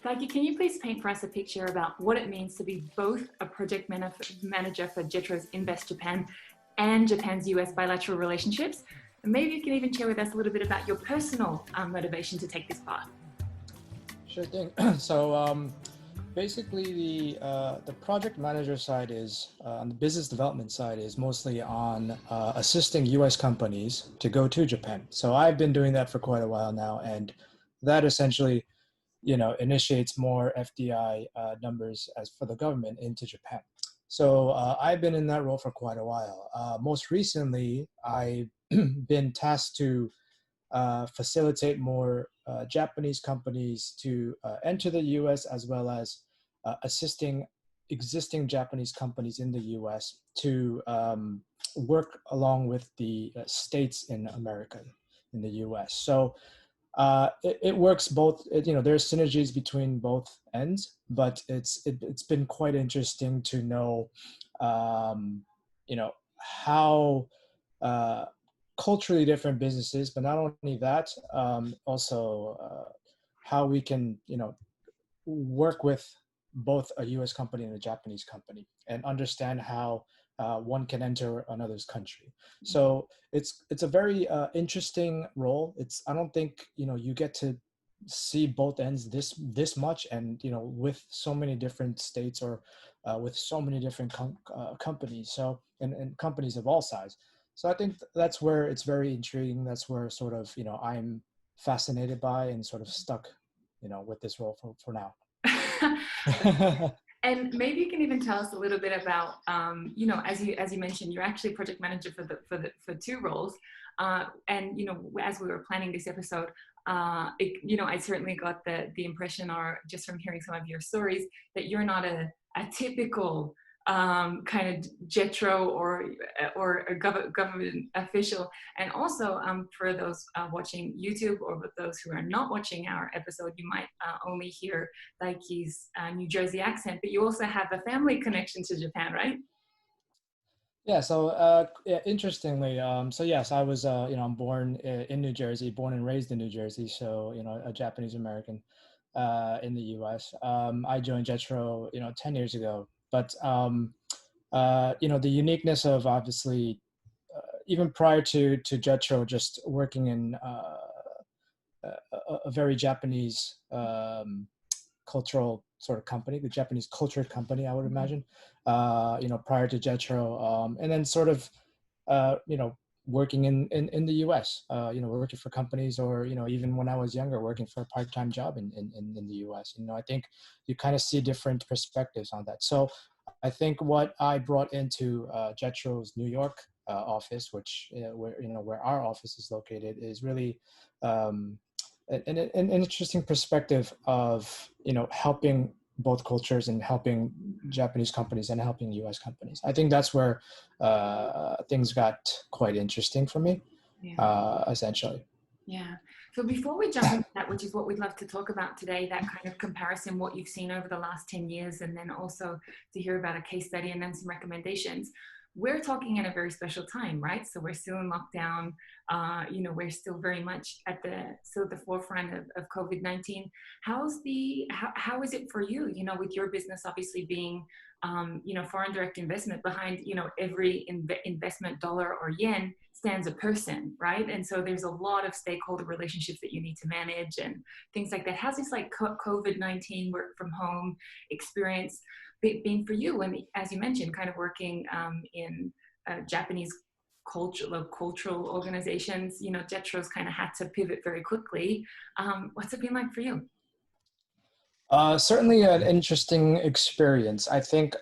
Daiki, can you please paint for us a picture about what it means to be both a project manager for JETRO's Invest Japan and Japan's US bilateral relationships? And maybe you can even share with us a little bit about your personal motivation to take this path. Sure thing. So basically, the project manager side is on the business development side is mostly on assisting U.S. companies to go to Japan. So I've been doing that for quite a while now, and that essentially, initiates more FDI numbers as for the government into Japan. So I've been in that role for quite a while. Most recently, I've been tasked to facilitate more Japanese companies to enter the US, as well as assisting existing Japanese companies in the US to work along with the states in America, in the US. So it works both, there's synergies between both ends, but it's been quite interesting to know, how culturally different businesses, but not only that, also how we can, work with both a U.S. company and a Japanese company and understand how one can enter another's country. So it's a very interesting role. I don't think, you get to see both ends this much, and, with so many different states or with so many different companies. So, and companies of all sizes. So I think that's where it's very intriguing. That's where sort of, I'm fascinated by and sort of stuck, with this role for now. And maybe you can even tell us a little bit about, as you mentioned, you're actually project manager for two roles. And, as we were planning this episode, I certainly got the impression, or just from hearing some of your stories, that you're not a typical kind of JETRO or a government official. And also for those watching YouTube, or those who are not watching our episode, you might only hear Daiki's New Jersey accent, but you also have a family connection to Japan, right? Yeah, so interestingly, so yes, I was, I'm born in New Jersey, born and raised in New Jersey, so, a Japanese American in the US. I joined JETRO, 10 years ago, but, the uniqueness of, obviously, even prior to JETRO, just working in a very Japanese cultural sort of company, the Japanese cultured company, I would imagine, prior to JETRO, and then sort of, working in the US, working for companies, or, even when I was younger, working for a part-time job in the US. I think you kind of see different perspectives on that. So I think what I brought into JETRO's New York office, where our office is located, is really an interesting perspective of, helping both cultures and helping Japanese companies and helping US companies. I think that's where things got quite interesting for me, essentially. Yeah. So before we jump into that, which is what we'd love to talk about today, that kind of comparison, what you've seen over the last 10 years, and then also to hear about a case study and then some recommendations. We're talking in a very special time, right? So we're still in lockdown. We're still very much at the forefront of COVID-19. How is it for you? With your business obviously being, foreign direct investment, behind, every investment dollar or yen stands a person, right? And so there's a lot of stakeholder relationships that you need to manage and things like that. How's this like COVID-19 work from home experience being for you? And as you mentioned, kind of working in Japanese cultural organizations, JETRO's kind of had to pivot very quickly. What's it been like for you? Certainly an interesting experience. I think,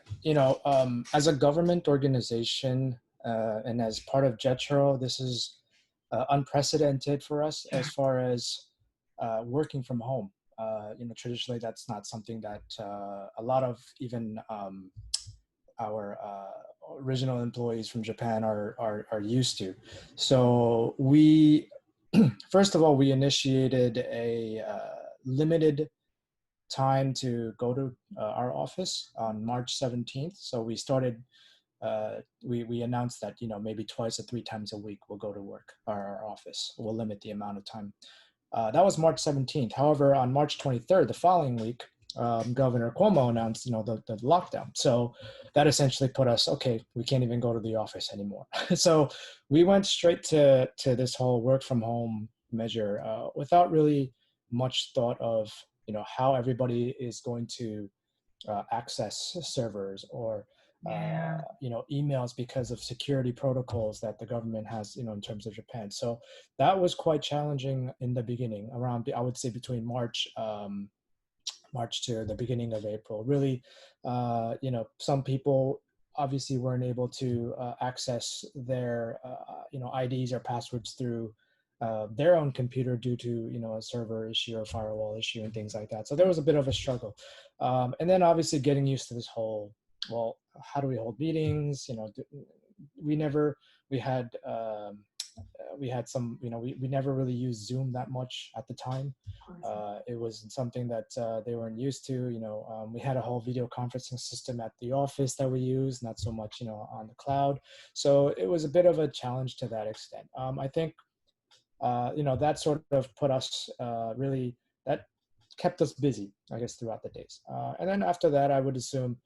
as a government organization and as part of JETRO, this is unprecedented for us as far as working from home. Traditionally, that's not something that a lot of even our original employees from Japan are used to. So we, first of all, we initiated a limited time to go to our office on March 17th. So we started, we announced that, maybe twice or three times a week we'll go to work, our office. We'll limit the amount of time That was March 17th. However, on March 23rd, the following week, Governor Cuomo announced, the lockdown. So that essentially put us, okay, we can't even go to the office anymore. So we went straight to this whole work from home measure without really much thought of, how everybody is going to access servers or Yeah. emails because of security protocols that the government has, in terms of Japan. So that was quite challenging in the beginning, around, I would say, between March to the beginning of April. Really, some people obviously weren't able to access their, IDs or passwords through their own computer due to, a server issue or firewall issue and things like that. So there was a bit of a struggle. And then obviously getting used to this whole, well, how do we hold meetings? We never, we had, we had some, we never really used Zoom that much at the time. It was something that they weren't used to. We had a whole video conferencing system at the office that we used, not so much, on the cloud. So it was a bit of a challenge to that extent. I think, that sort of put us really, that kept us busy, I guess, throughout the days. And then after that, I would assume,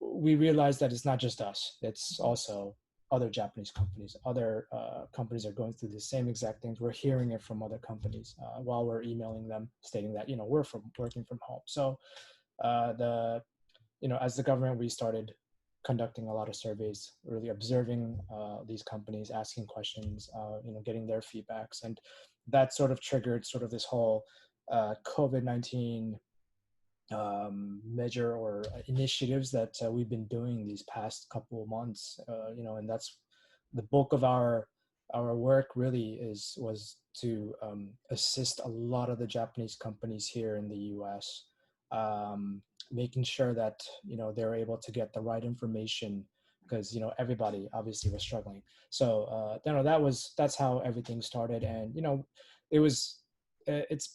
we realized that it's not just us, it's also other Japanese companies. Other companies are going through the same exact things. We're hearing it from other companies while we're emailing them, stating that, we're working from home. So as the government, we started conducting a lot of surveys, really observing these companies, asking questions, getting their feedbacks. And that sort of triggered sort of this whole COVID-19 measure or initiatives that we've been doing these past couple of months, and that's the bulk of our work really was to assist a lot of the Japanese companies here in the US, making sure that, they're able to get the right information, because, everybody obviously was struggling. So, that's how everything started. And, it was, it's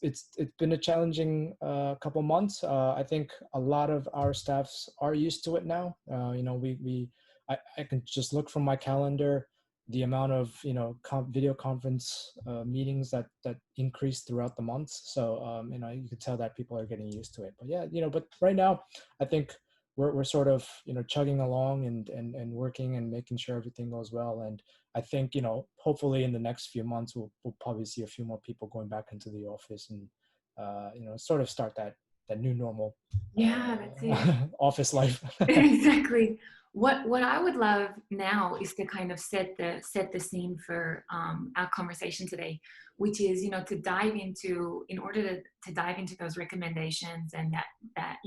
been a challenging couple months. I think a lot of our staffs are used to it now. I can just look from my calendar, the amount of video conference meetings that increased throughout the months. So you could tell that people are getting used to it. But yeah, but right now I think we're sort of chugging along and working and making sure everything goes well. And I think hopefully in the next few months we'll probably see a few more people going back into the office and sort of start that new normal Yeah, that's it. office life. Exactly. What I would love now is to kind of set the scene for our conversation today, which is to dive into, in order to dive into those recommendations and that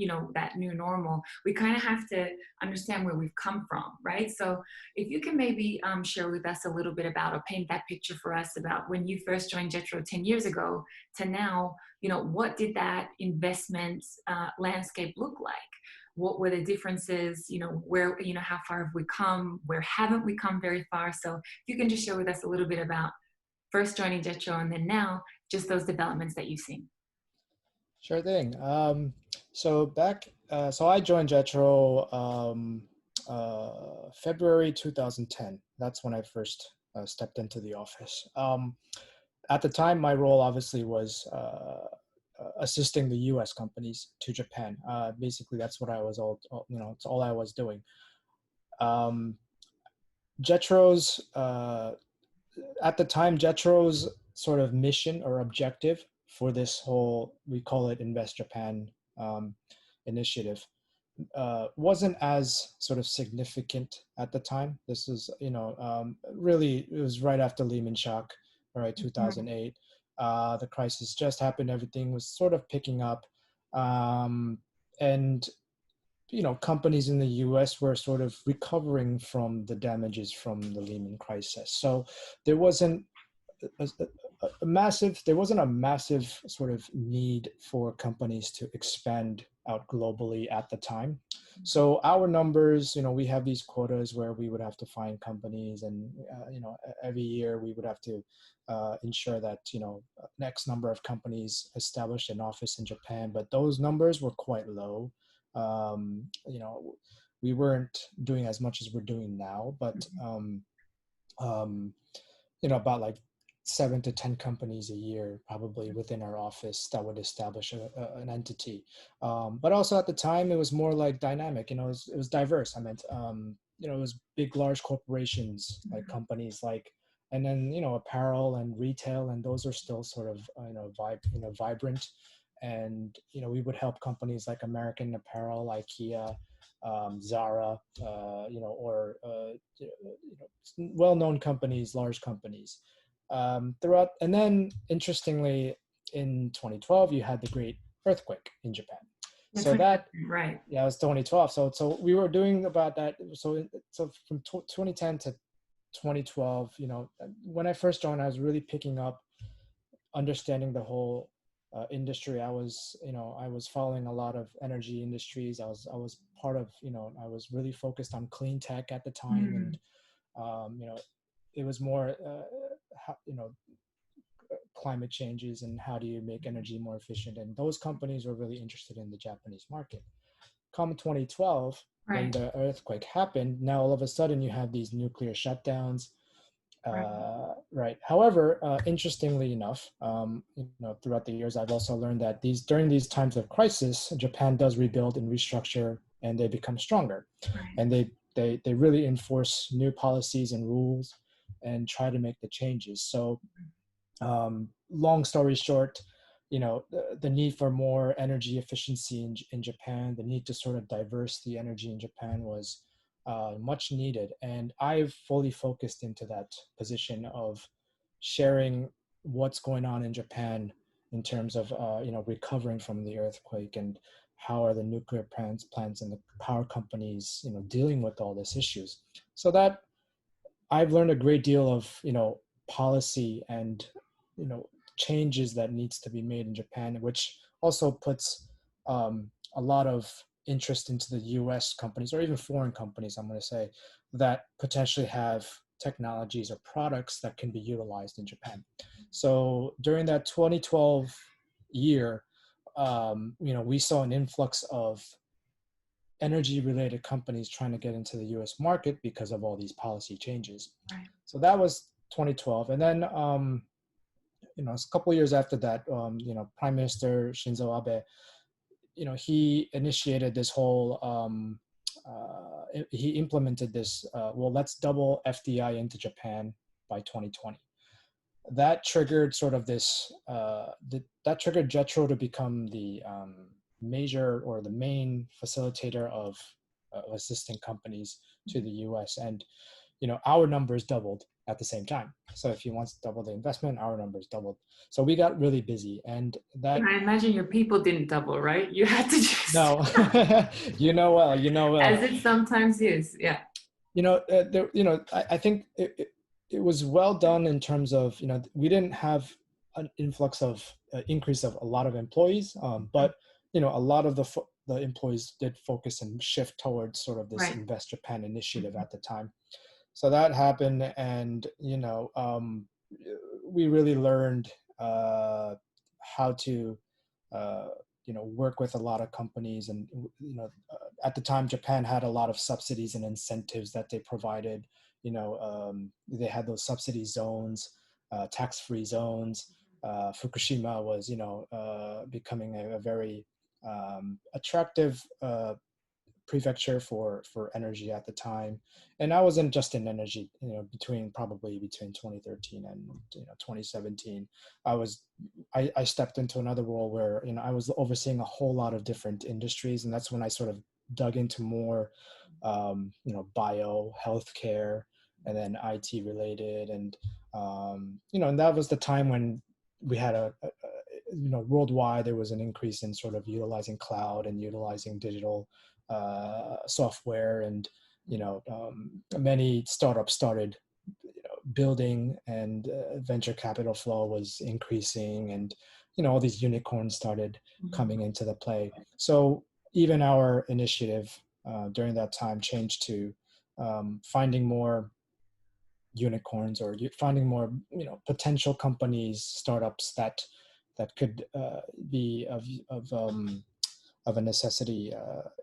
new normal, we kind of have to understand where we've come from, right? So if you can maybe share with us a little bit about, or paint that picture for us about when you first joined JETRO 10 years ago to now, what did that investment landscape look like? What were the differences, where, how far have we come, where haven't we come very far? So if you can just share with us a little bit about first joining JETRO and then now, just those developments that you've seen. Sure thing. So I joined JETRO February 2010. That's when I first stepped into the office. At the time, my role obviously was assisting the U.S. companies to Japan. Basically, that's what I was it's all I was doing. JETRO's at the time, JETRO's sort of mission or objective for this whole, we call it Invest Japan initiative, wasn't as sort of significant at the time. This is, really, it was right after Lehman shock, right, 2008. The crisis just happened. Everything was sort of picking up. And, companies in the US were sort of recovering from the damages from the Lehman crisis. So there wasn't a massive sort of need for companies to expand out globally at the time. So our numbers, we have these quotas where we would have to find companies, and every year we would have to ensure that X number of companies established an office in Japan, but those numbers were quite low. We weren't doing as much as we're doing now, but about like 7 to 10 companies a year, probably within our office that would establish an entity. But also at the time, it was more like dynamic, it was diverse. I meant, it was big, large corporations, like companies like, and then, apparel and retail, and those are still sort of, vibrant. And, we would help companies like American Apparel, IKEA, Zara, or well-known companies, large companies throughout. And then, interestingly, in 2012, you had the Great Earthquake in Japan. So that, right, yeah, it was 2012. So we were doing about that. So from 2010 to 2012, when I first joined, I was really picking up, understanding the whole industry. I was following a lot of energy industries. I was part of, I was really focused on clean tech at the time, and it was more, climate changes and how do you make energy more efficient. And those companies were really interested in the Japanese market. Come 2012, when the earthquake happened, now all of a sudden you have these nuclear shutdowns. Right. However, interestingly enough, throughout the years, I've also learned that during these times of crisis, Japan does rebuild and restructure, and they become stronger, and they really enforce new policies and rules, and try to make the changes. So, long story short, the need for more energy efficiency in Japan, the need to sort of diverse the energy in Japan was much needed. And I've fully focused into that position of sharing what's going on in Japan in terms of, recovering from the earthquake, and how are the nuclear plants and the power companies, dealing with all these issues. So that I've learned a great deal of, policy and, changes that needs to be made in Japan, which also puts a lot of interest into the US companies, or even foreign companies, I'm going to say, that potentially have technologies or products that can be utilized in Japan. So during that 2012 year, we saw an influx of energy related companies trying to get into the US market because of all these policy changes. So that was 2012. And then, a couple of years after that, Prime Minister Shinzo Abe, he initiated this whole, he implemented this, let's double FDI into Japan by 2020. That triggered sort of this, that triggered JETRO to become the major or the main facilitator of assisting companies to the US. And, our numbers doubled at the same time. So if you want to double the investment, our numbers doubled. So we got really busy. And that, I imagine your people didn't double, right? You had to just no, well, as it sometimes is. Yeah. I think it was well done in terms of, we didn't have an influx of increase of a lot of employees, but a lot of the employees did focus and shift towards sort of this Invest Japan initiative at the time. So that happened, and we really learned how to work with a lot of companies. And at the time, Japan had a lot of subsidies and incentives that they provided. They had those subsidy zones, tax-free zones. Fukushima was becoming a very attractive prefecture for energy at the time. And I wasn't just in energy, between 2013 and 2017, I stepped into another role where I was overseeing a whole lot of different industries, and that's when I sort of dug into more bio, healthcare, and then IT related, and and that was the time when we had worldwide there was an increase in sort of utilizing cloud and utilizing digital software, and many startups started building, and venture capital flow was increasing, and all these unicorns started coming into the play. So even our initiative during that time changed to finding more unicorns, or finding more potential companies, startups that could be of of a necessity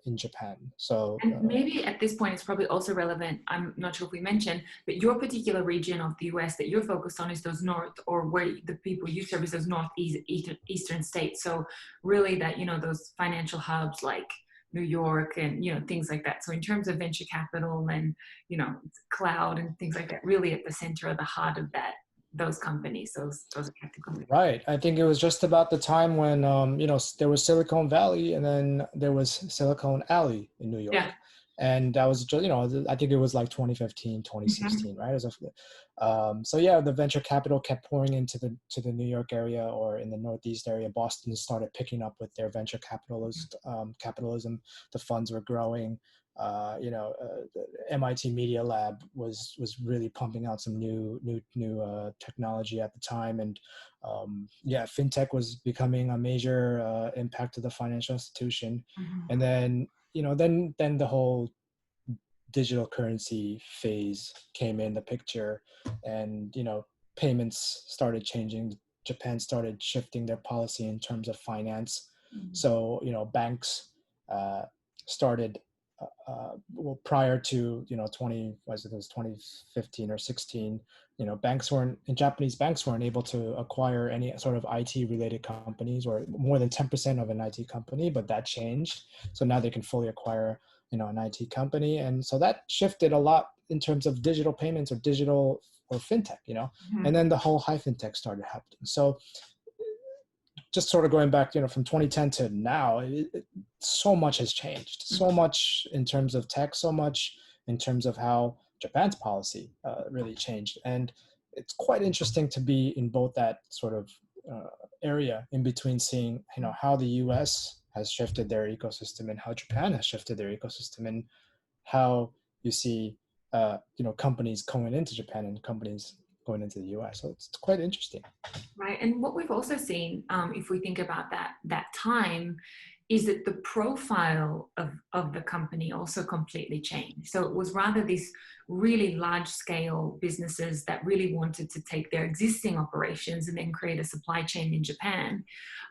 in Japan. So and maybe at this point, it's probably also relevant. I'm not sure if we mentioned, but your particular region of the US that you're focused on is those north, or where the people you serve is those northeast eastern states. So really that, those financial hubs like New York and, things like that. So in terms of venture capital and, cloud and things like that, really at the center of the heart of those companies, those attractive companies. right. I think it was just about the time when, there was Silicon Valley and then there was Silicon Alley in New York. Yeah. And that was just, I think it was like 2015, 2016, right? So yeah, the venture capital kept pouring into the New York area or in the Northeast area. Boston started picking up with their venture capitalism. The funds were growing. The MIT Media Lab was really pumping out some new technology at the time, and fintech was becoming a major impact to the financial institution. And then then the whole digital currency phase came in the picture, and payments started changing. Japan started shifting their policy in terms of finance. So banks started prior to 2015 or 16, Japanese banks weren't able to acquire any sort of IT related companies or more than 10% of an IT company, but that changed. So now they can fully acquire an IT company, and so that shifted a lot in terms of digital payments or digital or fintech, and then the whole high fintech started happening. So just sort of going back, from 2010 to now, so much has changed. So much in terms of tech, so much in terms of how Japan's policy really changed. And it's quite interesting to be in both that sort of area in between, seeing, how the US has shifted their ecosystem and how Japan has shifted their ecosystem, and how you see, companies going into Japan and companies going into the US. So it's quite interesting. Right. And what we've also seen, if we think about that time, is that the profile of the company also completely changed. So it was rather these really large scale businesses that really wanted to take their existing operations and then create a supply chain in Japan.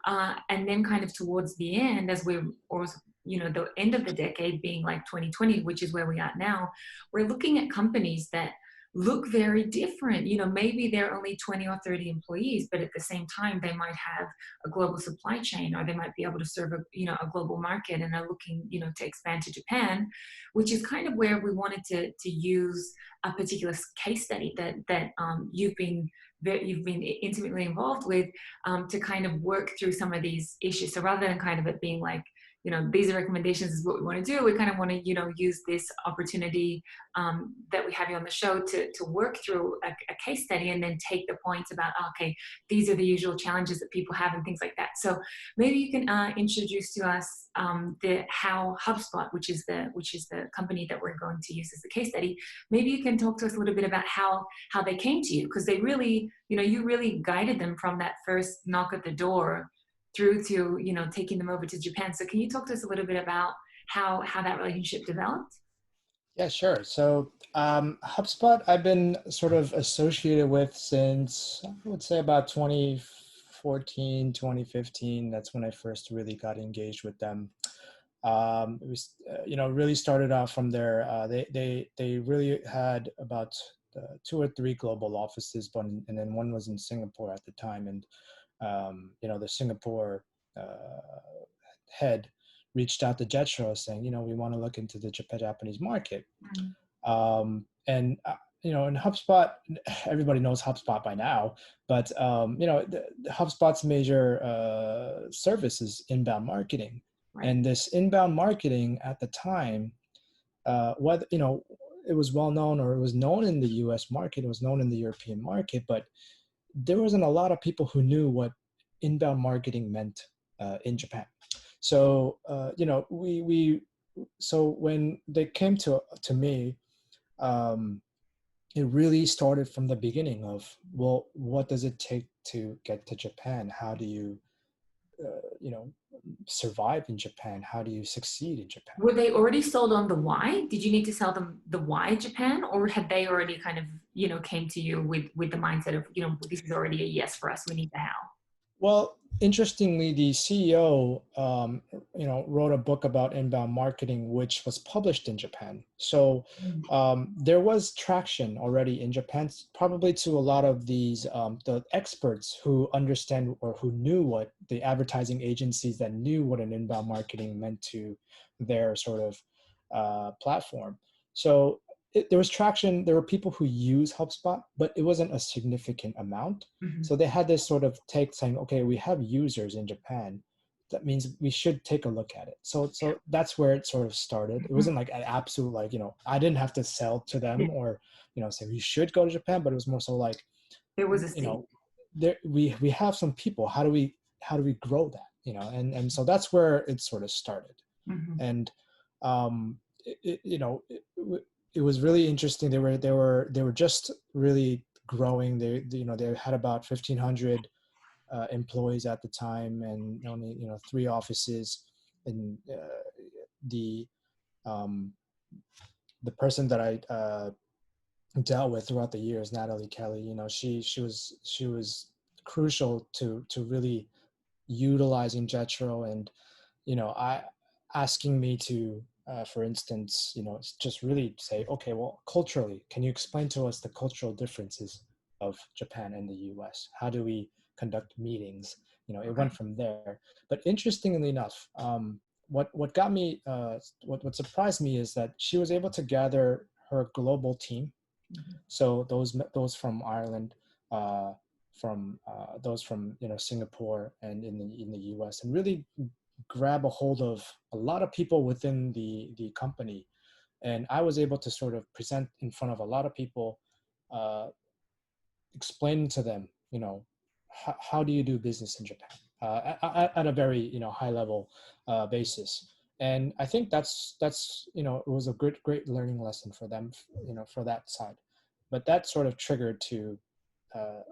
And then kind of towards the end, the end of the decade being like 2020, which is where we are now, we're looking at companies that look very different. Maybe they're only 20 or 30 employees, but at the same time, they might have a global supply chain, or they might be able to serve a global market, and are looking, to expand to Japan, which is kind of where we wanted to use a particular case study that you've been intimately involved with, to kind of work through some of these issues. So rather than kind of it being like, these are recommendations, is what we want to do, we kind of want to, use this opportunity that we have you on the show to work through a case study, and then take the points about, okay, these are the usual challenges that people have and things like that. So maybe you can introduce to us how Hubspot, which is the company that we're going to use as the case study, maybe you can talk to us a little bit about how they came to you, because they really, you really guided them from that first knock at the door through to, taking them over to Japan. So can you talk to us a little bit about how that relationship developed? Yeah, sure. So HubSpot, I've been sort of associated with since, I would say, about 2014, 2015. That's when I first really got engaged with them. It was, really started off from their, they really had about 2 or 3 global offices, and then one was in Singapore at the time. And the Singapore head reached out to JETRO saying, we want to look into the Japanese market. And in HubSpot, everybody knows HubSpot by now, but the HubSpot's major service is inbound marketing. Right. And this inbound marketing at the time, whether it was well known, or it was known in the US market, it was known in the European market, but there wasn't a lot of people who knew what inbound marketing meant in Japan. So, so when they came to me, it really started from the beginning of, well, what does it take to get to Japan? How do you, survive in Japan? How do you succeed in Japan? Were they already sold on the why? Did you need to sell them the why Japan, or had they already kind of, came to you with the mindset of, this is already a yes for us, we need the how? Well, interestingly, the CEO, wrote a book about inbound marketing, which was published in Japan. So there was traction already in Japan, probably to a lot of these the experts who understand or who knew what the advertising agencies that knew what an inbound marketing meant to their sort of platform. So there was traction. There were people who use HubSpot, but it wasn't a significant amount. Mhm. So they had this sort of take saying, okay, we have users in Japan. That means we should take a look at it. So that's where it sort of started. It Mhm. wasn't like an absolute, like, I didn't have to sell to them or, say we should go to Japan, but it was more so like, There was a you seed. know, there we have some people. How do we grow that? And so that's where it sort of started. Mhm. And it was really interesting. They were just really growing. They had about 1,500 employees at the time, and only 3 offices. And the um, the person that I dealt with throughout the years, Natalie Kelly, she was crucial to really utilizing JETRO, and I asking me to, for instance, just really say, okay, well, culturally, can you explain to us the cultural differences of Japan and the US? How do we conduct meetings? It went Okay. from there. But interestingly enough, what got me, what surprised me is that she was able to gather her global team. Mhm. So those from Ireland, from those from Singapore and in the US, and really grab a hold of a lot of people within the company. And I was able to sort of present in front of a lot of people, uh, explaining to them, how do you do business in Japan, at a very high level basis. And I think that's it was a great learning lesson for them, for that side. But that sort of triggered to,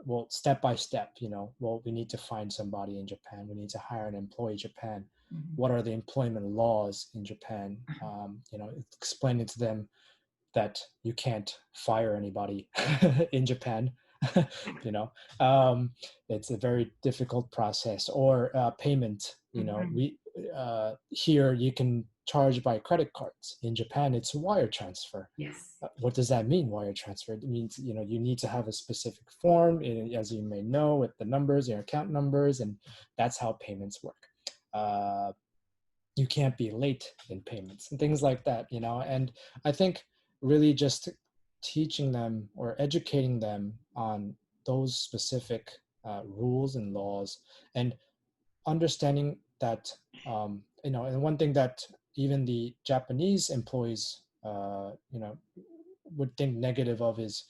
well, step by step, well, we need to find somebody in Japan. We need to hire an employee in Japan. Mhm. What are the employment laws in Japan? Explaining to them that you can't fire anybody in Japan. you know, um, it's a very difficult process. Or payment. Mhm. We here you can charge by credit cards. In Japan, it's wire transfer. Yes. What does that mean, wire transfer? It means you need to have a specific form, as you may know, with the numbers, your account numbers, and that's how payments work. You can't be late in payments and things like that. And I think really just teaching them or educating them on those specific rules and laws, and understanding that, and one thing that even the Japanese employees would think negative of is,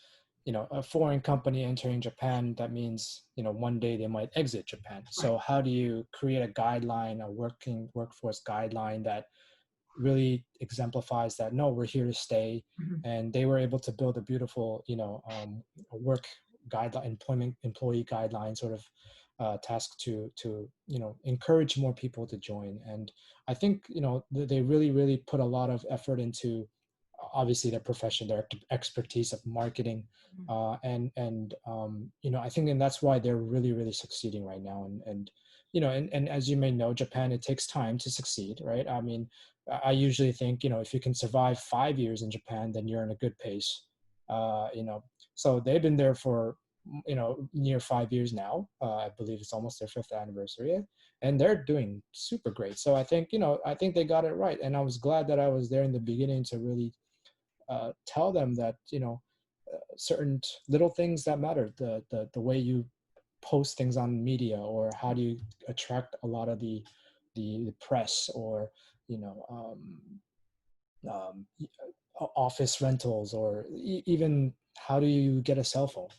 a foreign company entering Japan. That means, one day they might exit Japan. Right. So how do you create a guideline, a workforce guideline that really exemplifies that, no, we're here to stay. Mhm. And they were able to build a beautiful, work guideline, employee guideline sort of task to encourage more people to join. And I think they really put a lot of effort into, obviously, their profession, their expertise of marketing, and I think, and that's why they're really succeeding right now. And as you may know, Japan, it takes time to succeed, right? I mean, I usually think, if you can survive 5 years in Japan, then you're in a good pace. Uh, you know, so they've been there for, near 5 years now. I believe it's almost their fifth anniversary, and they're doing super great. So I think they got it right. And I was glad that I was there in the beginning to really tell them that, certain little things that matter, the way you post things on media, or how do you attract a lot of the press, or you know um, office rentals, or even how do you get a cell phone.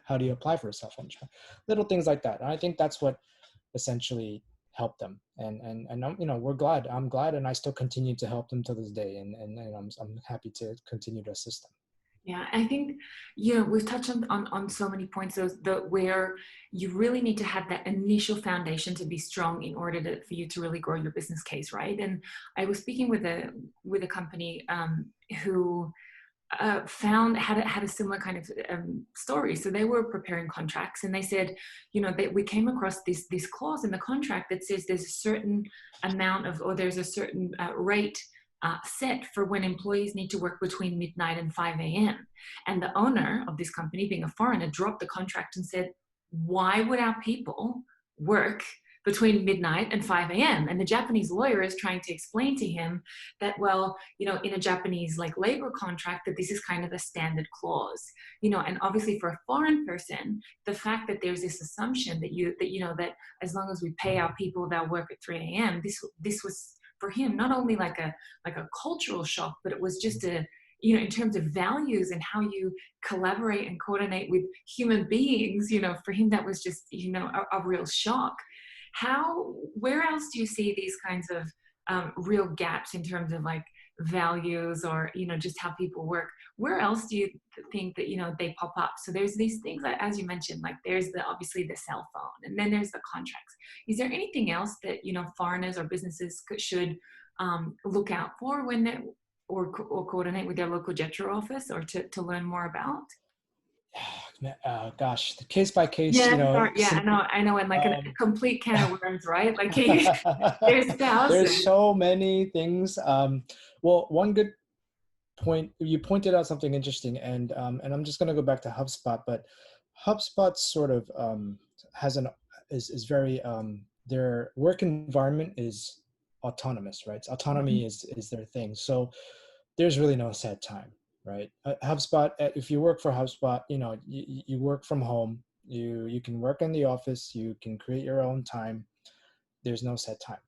How do you apply for a cell phone? Little things like that. And I think that's what essentially helped them. And I'm glad, and I still continue to help them to this day. And I'm happy to continue to assist them. Yeah, I think, we've touched on so many points, where you really need to have that initial foundation to be strong in order for you to really grow your business case, right? And I was speaking with a company who had a similar kind of story. So they were preparing contracts, and they said, we came across this clause in the contract that says there's a certain amount of, or there's a certain rate set for when employees need to work between midnight and 5 a.m. And the owner of this company, being a foreigner, dropped the contract and said, why would our people work between midnight and 5 a.m. And the Japanese lawyer is trying to explain to him that, well, in a Japanese like labor contract, that this is kind of a standard clause, and obviously for a foreign person, the fact that there's this assumption that as long as we pay our people, they'll work at 3 a.m. This was for him not only like a cultural shock, but it was just in terms of values and how you collaborate and coordinate with human beings, for him that was just, a real shock. Where else do you see these kinds of real gaps in terms of like values or, just how people work? Where else do you think that, they pop up? So there's these things that, as you mentioned, like there's obviously the cell phone, and then there's the contracts. Is there anything else that, foreigners or businesses should look out for when they or coordinate with their local JETRO office, or to learn more about? Gosh, the case by case, Yeah, sorry. Yeah, I know, and like a complete can of worms, right? Like there's thousands. There's so many things. Well, one good point, you pointed out something interesting, and I'm just going to go back to HubSpot, but HubSpot sort of is very their work environment is autonomous, right? Autonomy is their thing. So there's really no set time. Right. HubSpot, if you work for HubSpot, you work from home, you can work in the office, you can create your own time. There's no set time.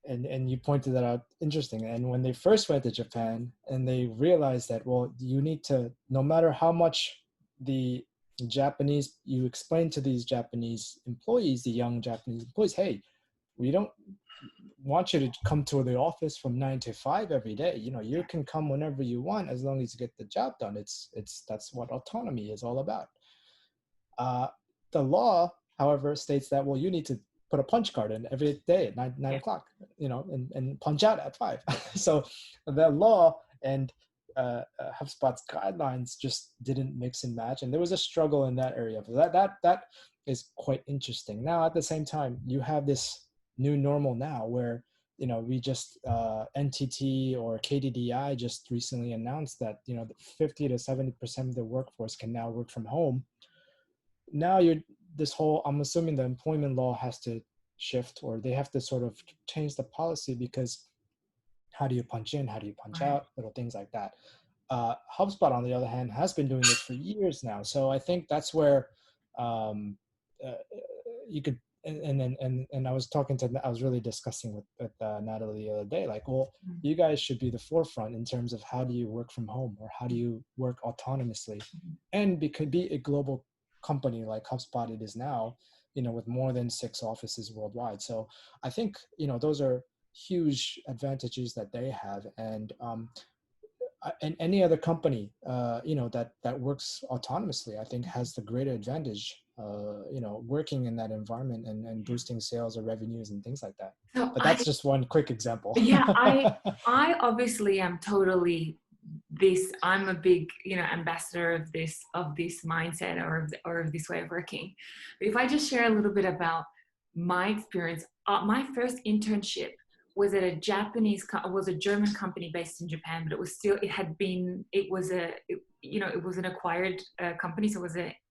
And you pointed that out. Interesting. And when they first went to Japan and they realized that, well, you need to, no matter how much you explain to these Japanese employees, the young Japanese employees, hey, we don't want you to come to the office from 9 to 5 every day. You can come whenever you want as long as you get the job done. That's what autonomy is all about. The law, however, states that, well, you need to put a punch card in every day at 9 o'clock, and punch out at 5. So the law and HubSpot's guidelines just didn't mix and match, and there was a struggle in that area. But that is quite interesting. Now, at the same time, you have this new normal now where, we just NTT or KDDI just recently announced that, 50 to 70% of the workforce can now work from home. Now I'm assuming the employment law has to shift, or they have to sort of change the policy, because how do you punch in? How do you punch out? Little things like that. HubSpot, on the other hand, has been doing this for years now. So I think that's where you could, and I was really discussing with Natalie the other day, like, well, you guys should be the forefront in terms of how do you work from home, or how do you work autonomously, and be a global company like HubSpot it is now, with more than 6 offices worldwide. So I think, those are huge advantages that they have. And any other company, that works autonomously, I think has the greater advantage, working in that environment and boosting sales or revenues and things like that. So but that's just one quick example. Yeah, I obviously am totally I'm a big, ambassador of this mindset or of this way of working. But if I just share a little bit about my experience, my first internship was at a German company based in Japan, but it was an acquired company, so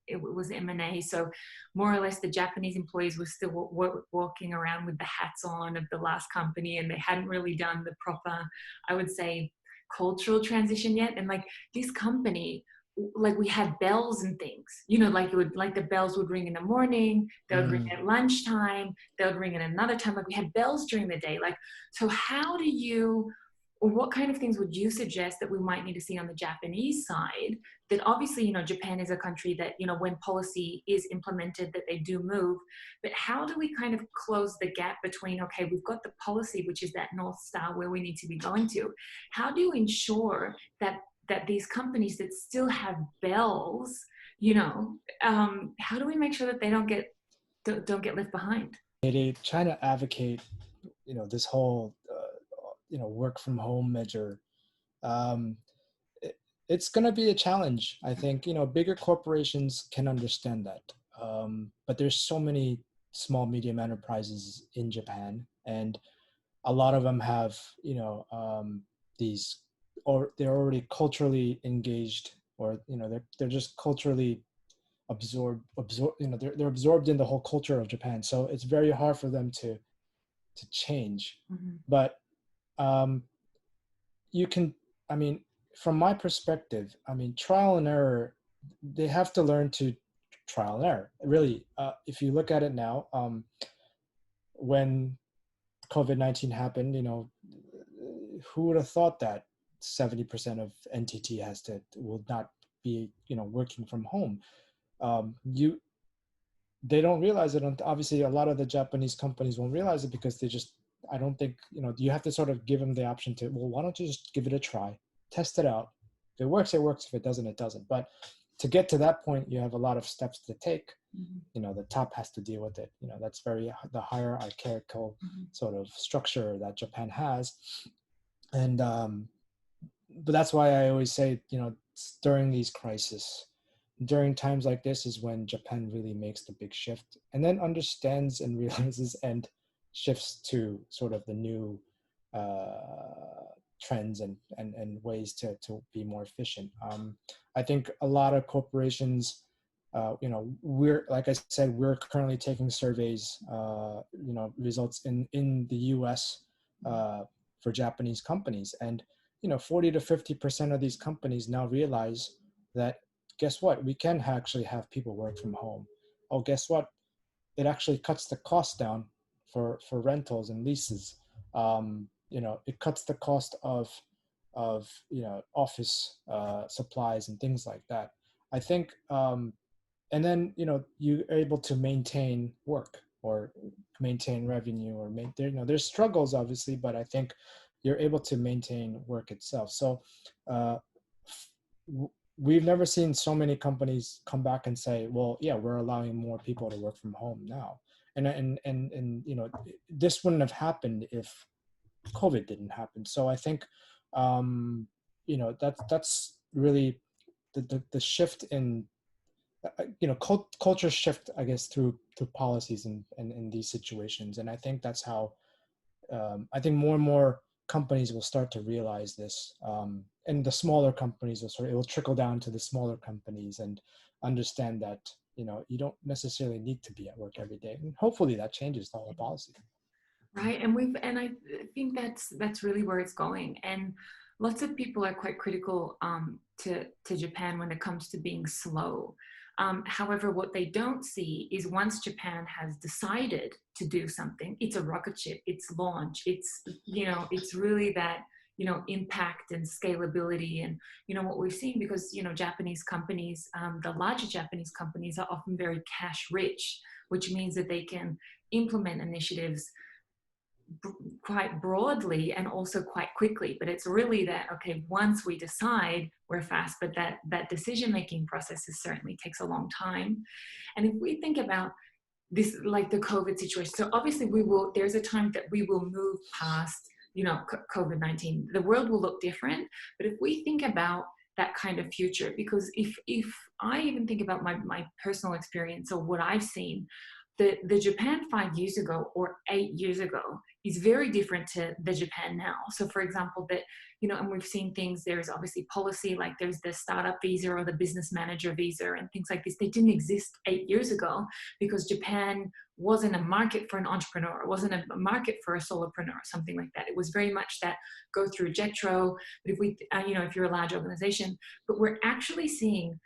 it was M&A. So more or less the Japanese employees were still walking around with the hats on of the last company, and they hadn't really done the proper, I would say, cultural transition yet. And like this company, like we had bells and things, like the bells would ring in the morning, they would ring at lunchtime, they would ring at another time. Like we had bells during the day. Like, so what kind of things would you suggest that we might need to see on the Japanese side? That obviously, Japan is a country that, when policy is implemented, that they do move. But how do we kind of close the gap between, okay, we've got the policy, which is that North Star where we need to be going to. How do you ensure that these companies that still have bells, how do we make sure that they don't get left behind? They try to advocate, this whole, work from home measure. it's going to be a challenge. I think, bigger corporations can understand that. But there's so many small, medium enterprises in Japan, and a lot of them have, these, or they're already culturally engaged, or, they're just culturally absorb, they're absorbed in the whole culture of Japan. So it's very hard for them to change. Mm-hmm. But you can, I mean, from my perspective, I mean, trial and error, they have to learn to trial and error. Really, if you look at it now, when COVID-19 happened, who would have thought that 70% of NTT will not be, working from home? They don't realize it. Obviously, a lot of the Japanese companies won't realize it because I don't think, you have to sort of give them the option to, well, why don't you just give it a try, test it out. If it works, it works. If it doesn't, it doesn't. But to get to that point, you have a lot of steps to take. Mm-hmm. The top has to deal with it. That's the hierarchical sort of structure that Japan has. And, but that's why I always say, during these crises, during times like this is when Japan really makes the big shift and then understands and realizes and shifts to sort of the new trends and ways to be more efficient. I think a lot of corporations, we're, like I said, we're currently taking surveys, results in the US for Japanese companies. And, 40 to 50% of these companies now realize that, guess what? We can actually have people work from home. Oh, guess what? It actually cuts the cost down for rentals and leases. It cuts the cost of office supplies and things like that. I think, and then you're able to maintain work or maintain revenue or there's struggles obviously, but I think you're able to maintain work itself. So we've never seen so many companies come back and say, well, yeah, we're allowing more people to work from home now. And this wouldn't have happened if COVID didn't happen. So I think, that's really the shift in, culture shift, I guess, through policies and in these situations. And I think that's how, I think more and more companies will start to realize this, and the smaller companies it will trickle down to the smaller companies and understand that you don't necessarily need to be at work every day, and hopefully that changes the whole policy. Right, and I think that's really where it's going. And lots of people are quite critical to Japan when it comes to being slow. However, what they don't see is once Japan has decided to do something, it's a rocket ship, it's launch, it's really that, impact and scalability. And, what we've seen, because, Japanese companies, the larger Japanese companies are often very cash rich, which means that they can implement initiatives quite broadly and also quite quickly. But it's really that, okay, once we decide, we're fast, but that decision-making process certainly takes a long time. And if we think about this, like the COVID situation, so obviously there's a time that we will move past, COVID-19. The world will look different. But if we think about that kind of future, because if I even think about my personal experience or what I've seen, the Japan 5 years ago or 8 years ago is very different to the Japan now. So for example, and we've seen things, there's obviously policy, like there's the startup visa or the business manager visa and things like this. They didn't exist 8 years ago because Japan wasn't a market for an entrepreneur. It wasn't a market for a solopreneur or something like that. It was very much that go through JETRO. But if you're a large organization, but we're actually seeing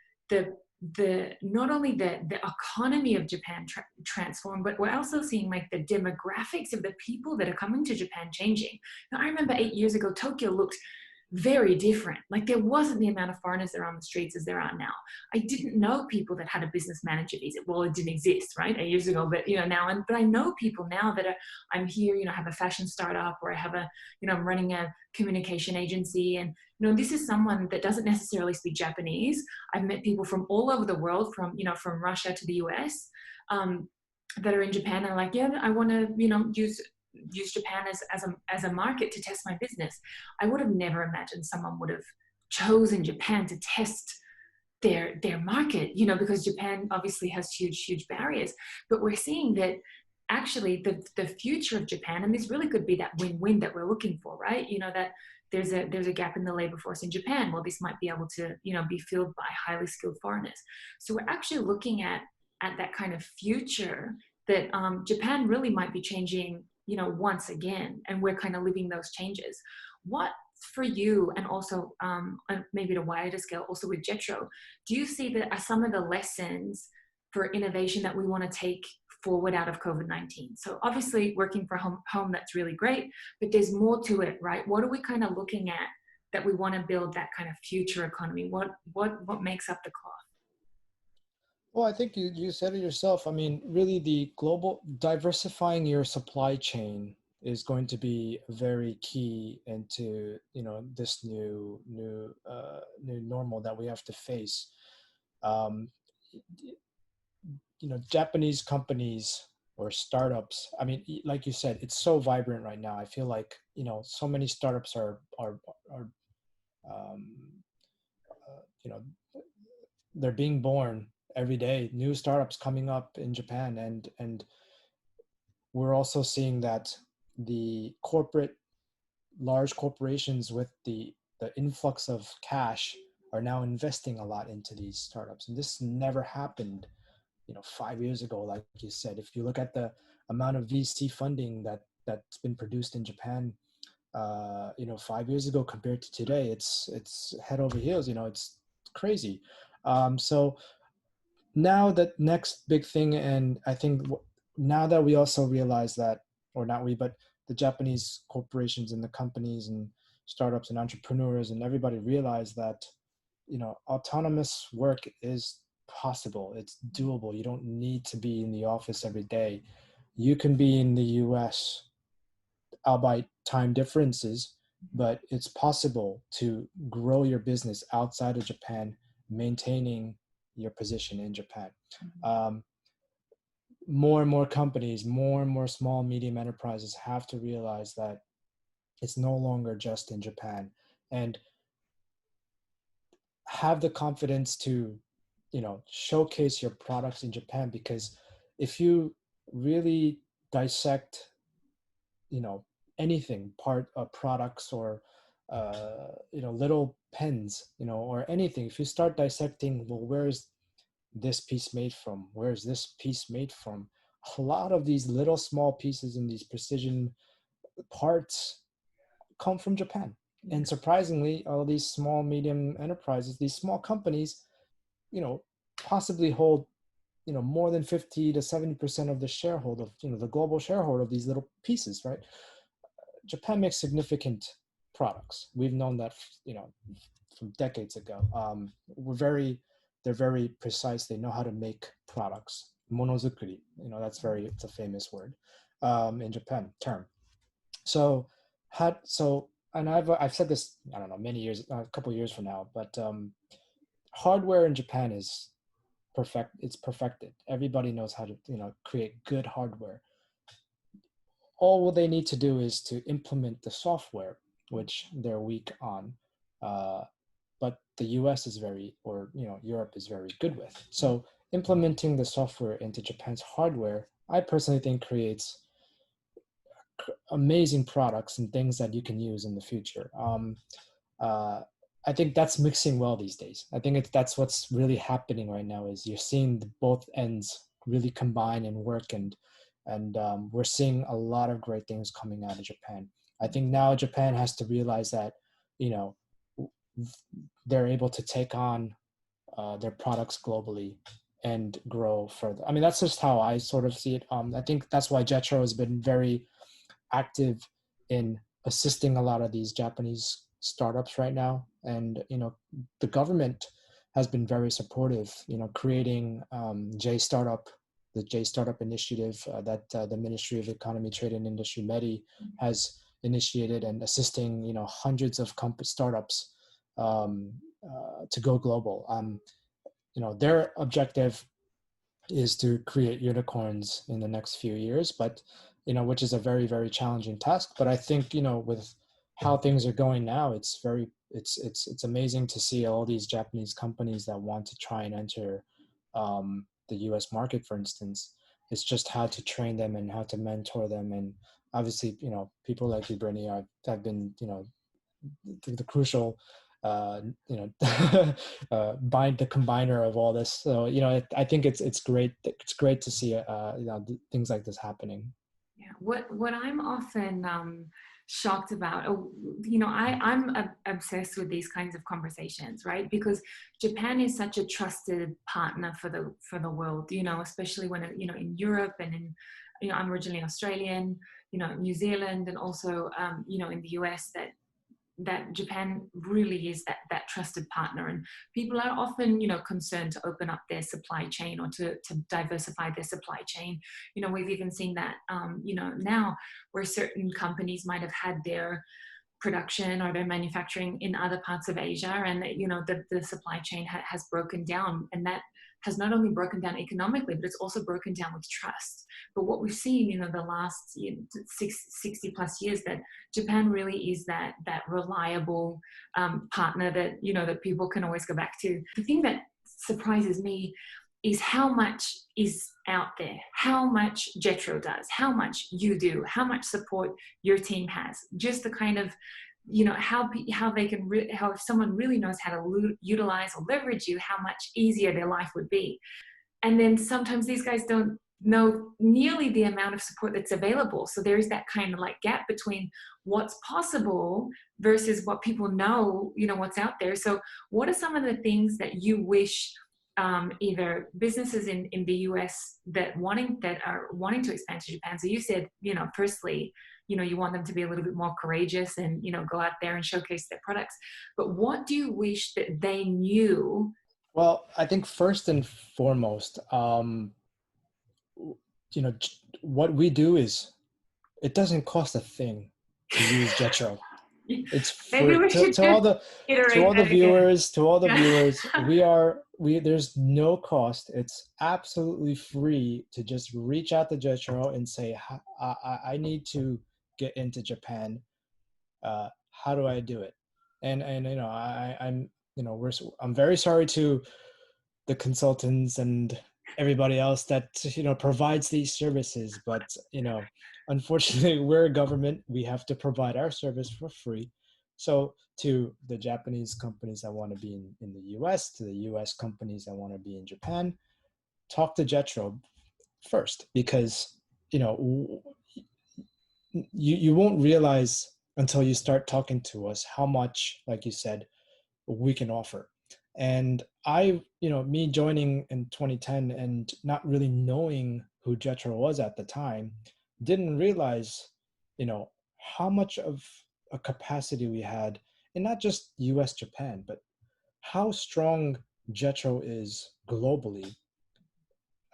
not only the economy of Japan transform, but we're also seeing like the demographics of the people that are coming to Japan changing. Now, I remember 8 years ago, Tokyo looked very different. Like there wasn't the amount of foreigners that are on the streets as there are now. I didn't know people that had a business manager visa. Well, it didn't exist, right, 8 years ago, but now, but I know people now that I'm here, have a fashion startup, or I have I'm running a communication agency, and this is someone that doesn't necessarily speak Japanese. I've met people from all over the world, from Russia to the US, that are in Japan. They're like, yeah, I want to, use Japan as a market to test my business. I would have never imagined someone would have chosen Japan to test their market, because Japan obviously has huge barriers. But we're seeing that actually the future of Japan, and this really could be that win-win that we're looking for, right? That there's a gap in the labor force in Japan. Well, this might be able to, be filled by highly skilled foreigners. So we're actually looking at that kind of future that Japan really might be changing, once again, and we're kind of living those changes. What for you, and also maybe at a wider scale, also with JETRO, do you see that are some of the lessons for innovation that we want to take forward out of COVID-19? So obviously working from home, that's really great, but there's more to it, right? What are we kind of looking at that we want to build that kind of future economy? What makes up the cloth? Well, I think you said it yourself. I mean, really the global diversifying your supply chain is going to be very key into, this new normal that we have to face. Um, Japanese companies or startups, I mean, like you said, it's so vibrant right now. I feel like, so many startups are um, you know, they're being born every day, new startups coming up in Japan. And we're also seeing that the large corporations with the influx of cash are now investing a lot into these startups. And this never happened 5 years ago. Like you said, if you look at the amount of VC funding that's been produced in Japan 5 years ago compared to today, it's head over heels. It's crazy. So now that next big thing, and I think now that we also realize that, or not we, but the Japanese corporations and the companies and startups and entrepreneurs and everybody realize that autonomous work is possible. It's doable. You don't need to be in the office every day. You can be in the US, albeit time differences, but it's possible to grow your business outside of Japan, maintaining your position in Japan. More and more companies, more and more small, medium enterprises have to realize that it's no longer just in Japan, and have the confidence to, showcase your products in Japan. Because if you really dissect, anything, products or, little pens, or anything, if you start dissecting, well, where's this piece made from? Where's this piece made from? A lot of these little small pieces and these precision parts come from Japan. And surprisingly, all these small, medium enterprises, these small companies, possibly hold, more than 50 to 70% of the shareholder, the global shareholder of these little pieces, right? Japan makes significant products. We've known that, from decades ago. They're very precise. They know how to make products. Monozukuri, it's a famous word in Japan term. So, and I've said this, I don't know, many years, a couple of years from now, but hardware in Japan is perfect. It's perfected. Everybody knows how to, create good hardware. All they need to do is to implement the software, which they're weak on. But the US is Europe is very good with. So implementing the software into Japan's hardware, I personally think creates amazing products and things that you can use in the future. I think that's mixing well these days. I think that's what's really happening right now, is you're seeing both ends really combine and work, and we're seeing a lot of great things coming out of Japan. I think now Japan has to realize that, they're able to take on their products globally and grow further. I mean, that's just how I sort of see it. I think that's why JETRO has been very active in assisting a lot of these Japanese startups right now. And, the government has been very supportive, creating the J Startup initiative that the Ministry of Economy, Trade and Industry, MEDI, has initiated, and assisting, hundreds of startups to go global. Their objective is to create unicorns in the next few years, but which is a very, very challenging task. But I think with how things are going now, it's amazing to see all these Japanese companies that want to try and enter the U.S. market, for instance. It's just how to train them and how to mentor them, and obviously, people like you, Brittany, have been, the crucial, bind the combiner of all this. So, I think it's great. It's great to see, things like this happening. Yeah. What I'm often shocked about, I'm obsessed with these kinds of conversations, right? Because Japan is such a trusted partner for the world, especially when, in Europe and in, I'm originally Australian, New Zealand, and also, in the US, that Japan really is that trusted partner, and people are often concerned to open up their supply chain or to diversify their supply chain. We've even seen that now, where certain companies might have had their production or their manufacturing in other parts of Asia, and the supply chain has broken down, and that has not only broken down economically, but it's also broken down with trust. But what we've seen, the last 60 plus years, that Japan really is that reliable partner that, that people can always go back to. The thing that surprises me is how much is out there, how much JETRO does, how much you do, how much support your team has, just the kind of, how they can, how if someone really knows how to utilize or leverage you, how much easier their life would be. And then sometimes these guys don't know nearly the amount of support that's available. So there is that kind of like gap between what's possible versus what people know, what's out there. So what are some of the things that you wish either businesses in the US that are wanting to expand to Japan? So you said, firstly, you want them to be a little bit more courageous and, go out there and showcase their products. But what do you wish that they knew? Well, I think first and foremost, what we do is, it doesn't cost a thing to use JETRO. It's Maybe free we should to all the viewers. There's no cost. It's absolutely free to just reach out to JETRO and say, I need to get into Japan. How do I do it? And I'm very sorry to the consultants and everybody else that provides these services, but unfortunately, we're a government. We have to provide our service for free. So to the Japanese companies that want to be in the US, to the US companies that want to be in Japan, talk to JETRO first, because you won't realize until you start talking to us how much, like you said, we can offer. And me joining in 2010 and not really knowing who JETRO was at the time, didn't realize, how much of a capacity we had in not just US, Japan, but how strong JETRO is globally,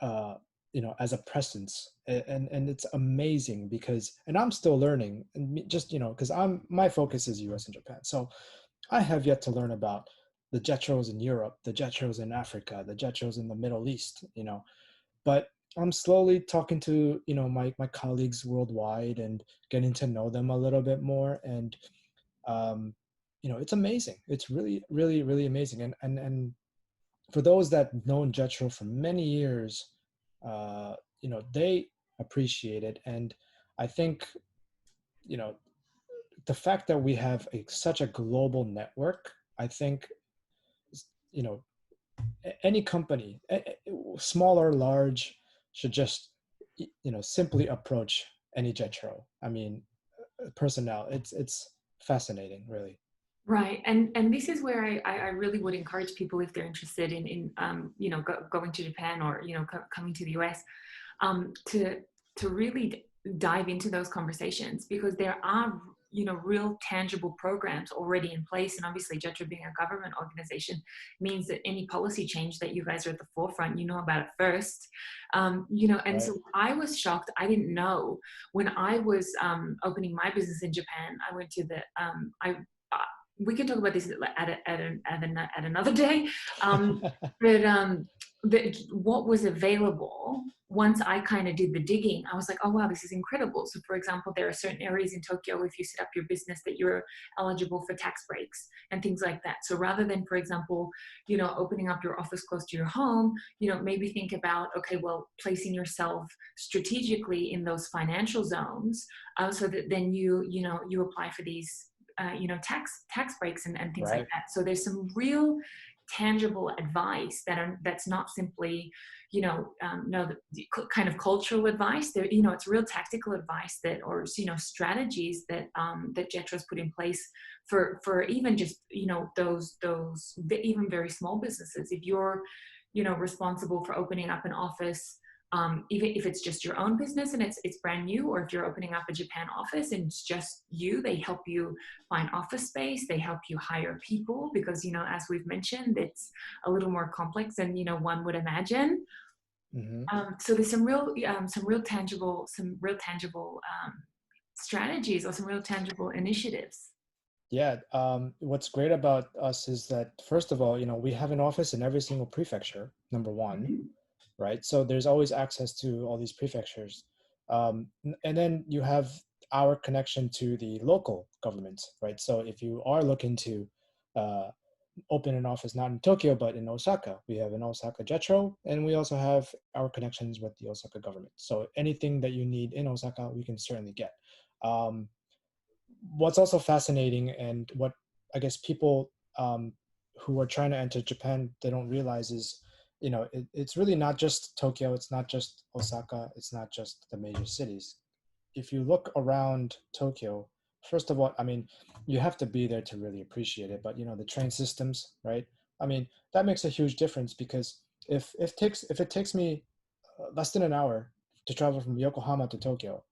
as a presence. And it's amazing because, and I'm still learning, and just, because my focus is US and Japan. So I have yet to learn about the JETROs in Europe, the JETROs in Africa, the JETROs in the Middle East, but I'm slowly talking to, my colleagues worldwide and getting to know them a little bit more. And, it's amazing. It's really, really, really amazing. And for those that known JETRO for many years, they appreciate it. And I think, the fact that we have such a global network, I think, any company, small or large, should just, simply approach any JETRO. I mean, personnel, it's fascinating, really. Right. And this is where I really would encourage people, if they're interested in going to Japan or, coming to the US, to really dive into those conversations, because there are, real tangible programs already in place. And obviously JETRO being a government organization means that any policy change that you guys are at the forefront, about it first. And Right. so I was shocked. I didn't know when I was opening my business in Japan. I went to we can talk about this at another day. Um, but what was available once I kind of did the digging, I was like, oh wow, this is incredible. So for example, there are certain areas in Tokyo, if you set up your business, that you're eligible for tax breaks and things like that. So rather than, for example, opening up your office close to your home, maybe think about, okay, well, placing yourself strategically in those financial zones, so that then you apply for these tax breaks and things like Right. that. So there's some real tangible advice that's not simply no the kind of cultural advice. There, it's real tactical advice that, or strategies that that JETRO's put in place for even just those even very small businesses. If you're responsible for opening up an office, even if it's just your own business and it's brand new, or if you're opening up a Japan office and it's just you, they help you find office space, they help you hire people, because as we've mentioned, it's a little more complex than one would imagine. Hmm. So there's some real tangible strategies, or some real tangible initiatives. Yeah. What's great about us is that, first of all, we have an office in every single prefecture, number one, Mhm. right? So there's always access to all these prefectures. And then you have our connection to the local governments, right? So if you are looking to uh, open an office not in Tokyo, but in Osaka, we have an Osaka JETRO, and we also have our connections with the Osaka government. So anything that you need in Osaka, we can certainly get. Um, what's also fascinating, and what I guess people who are trying to enter Japan, they don't realize is, it's really not just Tokyo, it's not just Osaka, it's not just the major cities. If you look around Tokyo, first of all, I mean, you have to be there to really appreciate it. But the train systems, right? I mean, that makes a huge difference, because if it takes me less than an hour to travel from Yokohama to Tokyo,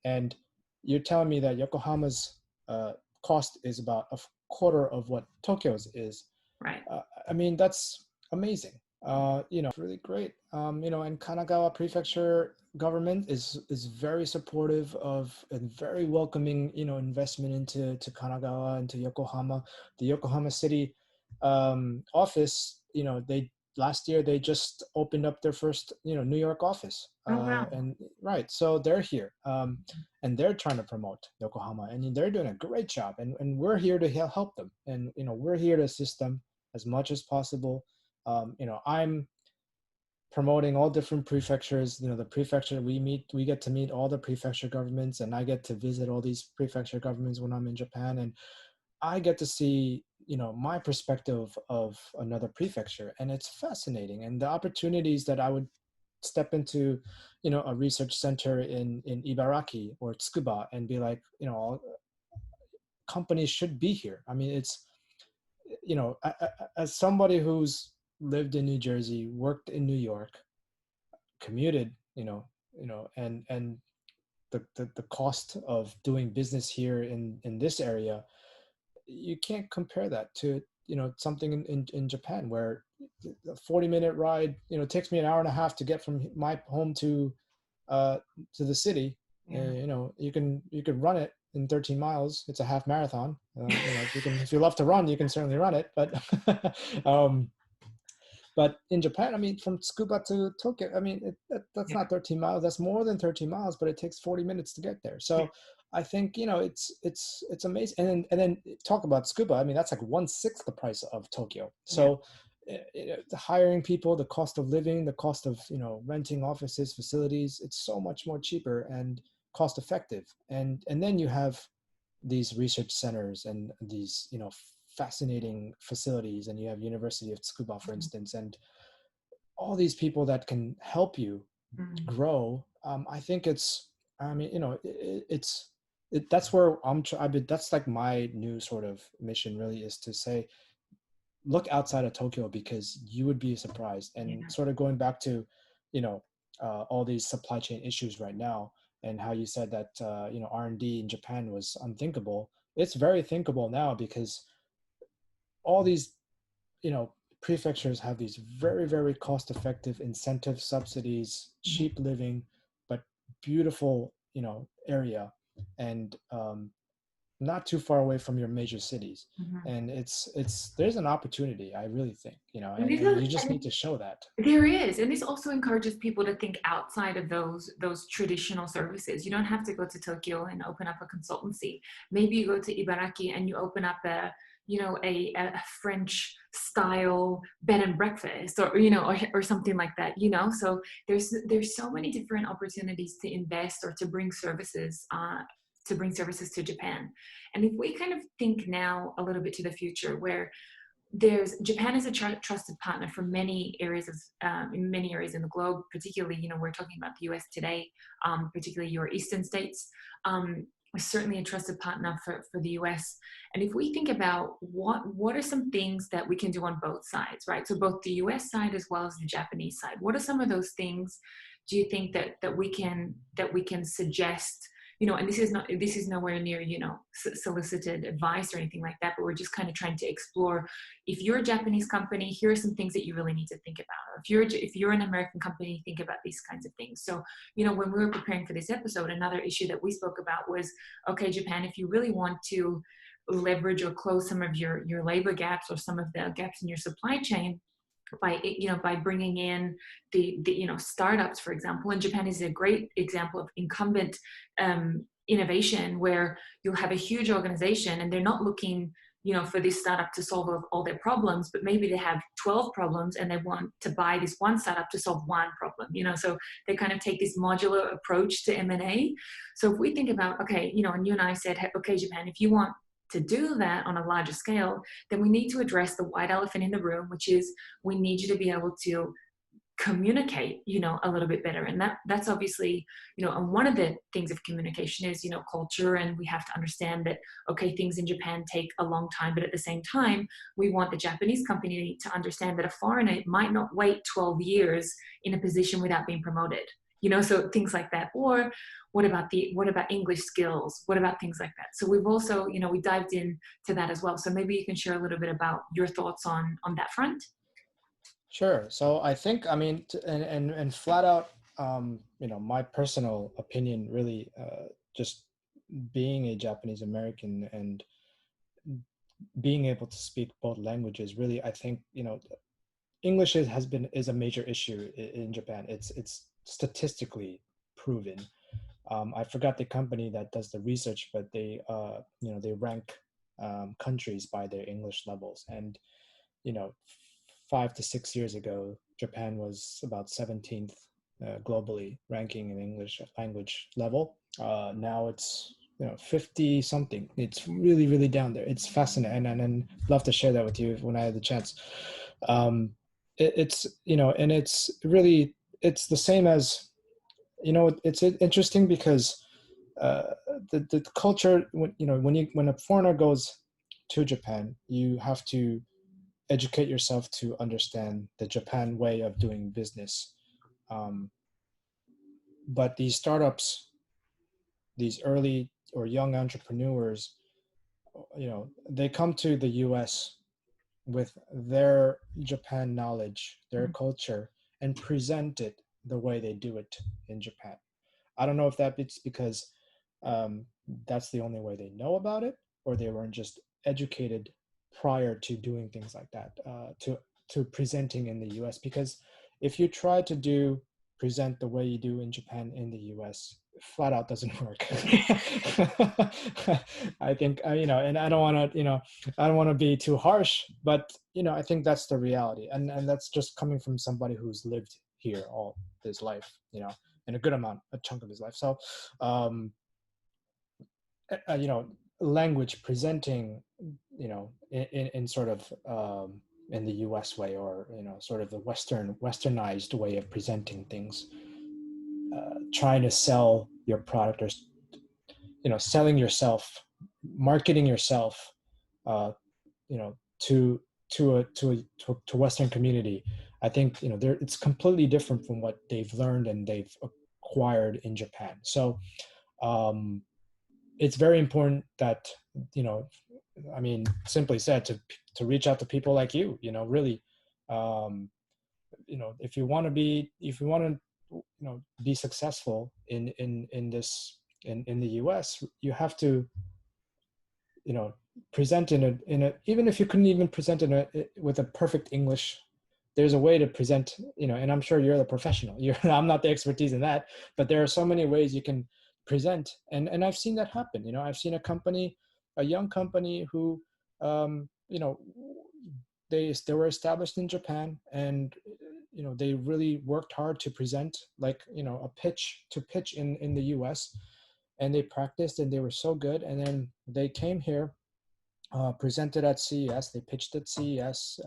and you're telling me that Yokohama's uh, cost is about a quarter of what Tokyo's is, Right. I mean, that's amazing. Really great. And Kanagawa Prefecture government is very supportive of and very welcoming, investment into Kanagawa, into Yokohama. The Yokohama City office, they last year they just opened up their first, New York office, Oh wow. and right, so they're here, and they're trying to promote Yokohama, and they're doing a great job, and we're here to help them, and we're here to assist them as much as possible. I'm promoting all different prefectures. The prefecture we get to meet all the prefecture governments, and I get to visit all these prefecture governments when I'm in Japan, and I get to see, my perspective of another prefecture, and it's fascinating. And the opportunities that I would step into, a research center in Ibaraki or Tsukuba, and be like, companies should be here. I mean, it's, as somebody who's lived in New Jersey, worked in New York, commuted, and the cost of doing business here in this area, you can't compare that to something in Japan, where a 40-minute ride takes me an hour and a half to get from my home uh to the city. Yeah. You can run it in 13 miles. It's a half marathon. If you love to run, you can certainly run it, but um but in Japan, I mean, from Tsukuba to Tokyo, I mean, that's Yeah. not 13 miles. That's more than 13 miles, but it takes 40 minutes to get there. Yeah. So I think, it's amazing. And then talk about Tsukuba. I mean, that's like 1/6 the price of Tokyo. Yeah. So the hiring people, the cost of living, the cost of, renting offices, facilities, it's so much more cheaper and cost effective. And then you have these research centers and these, fascinating facilities, and you have University of Tsukuba, for instance, and all these people that can help you Mm. grow. I think it's, I mean, that's where that's like my new sort of mission, really, is to say, look outside of Tokyo, because you would be surprised. And Yeah. sort of going back to, you know, all these supply chain issues right now, and how you said that, R&D in Japan was unthinkable. It's very thinkable now, because all these, prefectures have these very, very cost effective incentive subsidies, Mhm. cheap living, but beautiful, area. And not too far away from your major cities. Mhm. And there's an opportunity, I really think, And and you just need to show that. there is, and this also encourages people to think outside of those traditional services. You don't have to go to Tokyo and open up a consultancy. Maybe you go to Ibaraki and you open up a French style bed and breakfast, or something like that. So there's so many different opportunities to invest or to bring services. To Japan. And if we kind of think now a little bit to the future, where Japan is a trusted partner for many areas in many areas in the globe, particularly, we're talking about the US today, particularly your eastern states. Certainly a trusted partner for the US. And if we think about what are some things that we can do on both sides, right? So both the US side as well as the Japanese side, what are some of those things do you think that we can suggest? And this is nowhere near, solicited advice or anything like that, but we're just kind of trying to explore. If you're a Japanese company, here are some things that you really need to think about. Or if you're an American company, think about these kinds of things. So, when we were preparing for this episode, another issue that we spoke about was, okay, Japan, if you really want to leverage or close some of your labor gaps or some of the gaps in your supply chain, by bringing in the startups, for example. And Japan is a great example of incumbent innovation, where you'll have a huge organization and they're not looking for this startup to solve all their problems, but maybe they have 12 problems and they want to buy this one startup to solve one problem. So they kind of take this modular approach to M&A. So if we think about, okay, and you and I said, hey, okay, Japan, if you want to do that on a larger scale, then we need to address the white elephant in the room, which is we need you to be able to communicate, a little bit better. And that's obviously, and one of the things of communication is, culture. And we have to understand that, okay, things in Japan take a long time, but at the same time, we want the Japanese company to understand that a foreigner might not wait 12 years in a position without being promoted. So things like that. Or what about English skills? What about things like that? So we've also, we dived into that as well. So maybe you can share a little bit about your thoughts on that front. Sure. So I think, I mean, and flat out, my personal opinion, really, just being a Japanese American and being able to speak both languages, really, I think, English is a major issue in Japan. It's statistically proven. I forgot the company that does the research, but they rank countries by their English levels. And 5 to 6 years ago, Japan was about 17th globally, ranking in English language level. Now it's 50 something. It's really, really down there. It's fascinating, and love to share that with you when I have the chance. It's and it's really, it's the same as, it's interesting because the culture, when a foreigner goes to Japan, you have to educate yourself to understand the Japan way of doing business. But these startups, these early or young entrepreneurs, they come to the US with their Japan knowledge, their culture, and present it the way they do it in Japan. I don't know if it's because that's the only way they know about it, or they weren't just educated prior to doing things like that, to presenting in the US. Because if you try to present the way you do in Japan in the US, flat out doesn't work. I think, and I don't want to be too harsh, but I think that's the reality, and that's just coming from somebody who's lived here all his life, in a chunk of his life. So language presenting, in sort of in the US way, or sort of the westernized way of presenting things, trying to sell your product, or selling yourself, marketing yourself, to Western community. I think it's completely different from what they've learned and they've acquired in Japan. So it's very important that, I mean, simply said, to reach out to people like you, really, if you want to be successful in the US, you have to present in a even if you couldn't even present with a perfect English, there's a way to present, and I'm sure you're the professional. I'm not the expertise in that, but there are so many ways you can present, and I've seen that happen. I've seen a young company who, they were established in Japan, and they really worked hard to present, like, a pitch in the US, and they practiced and they were so good, and then they came here, presented at CES, they pitched at CES,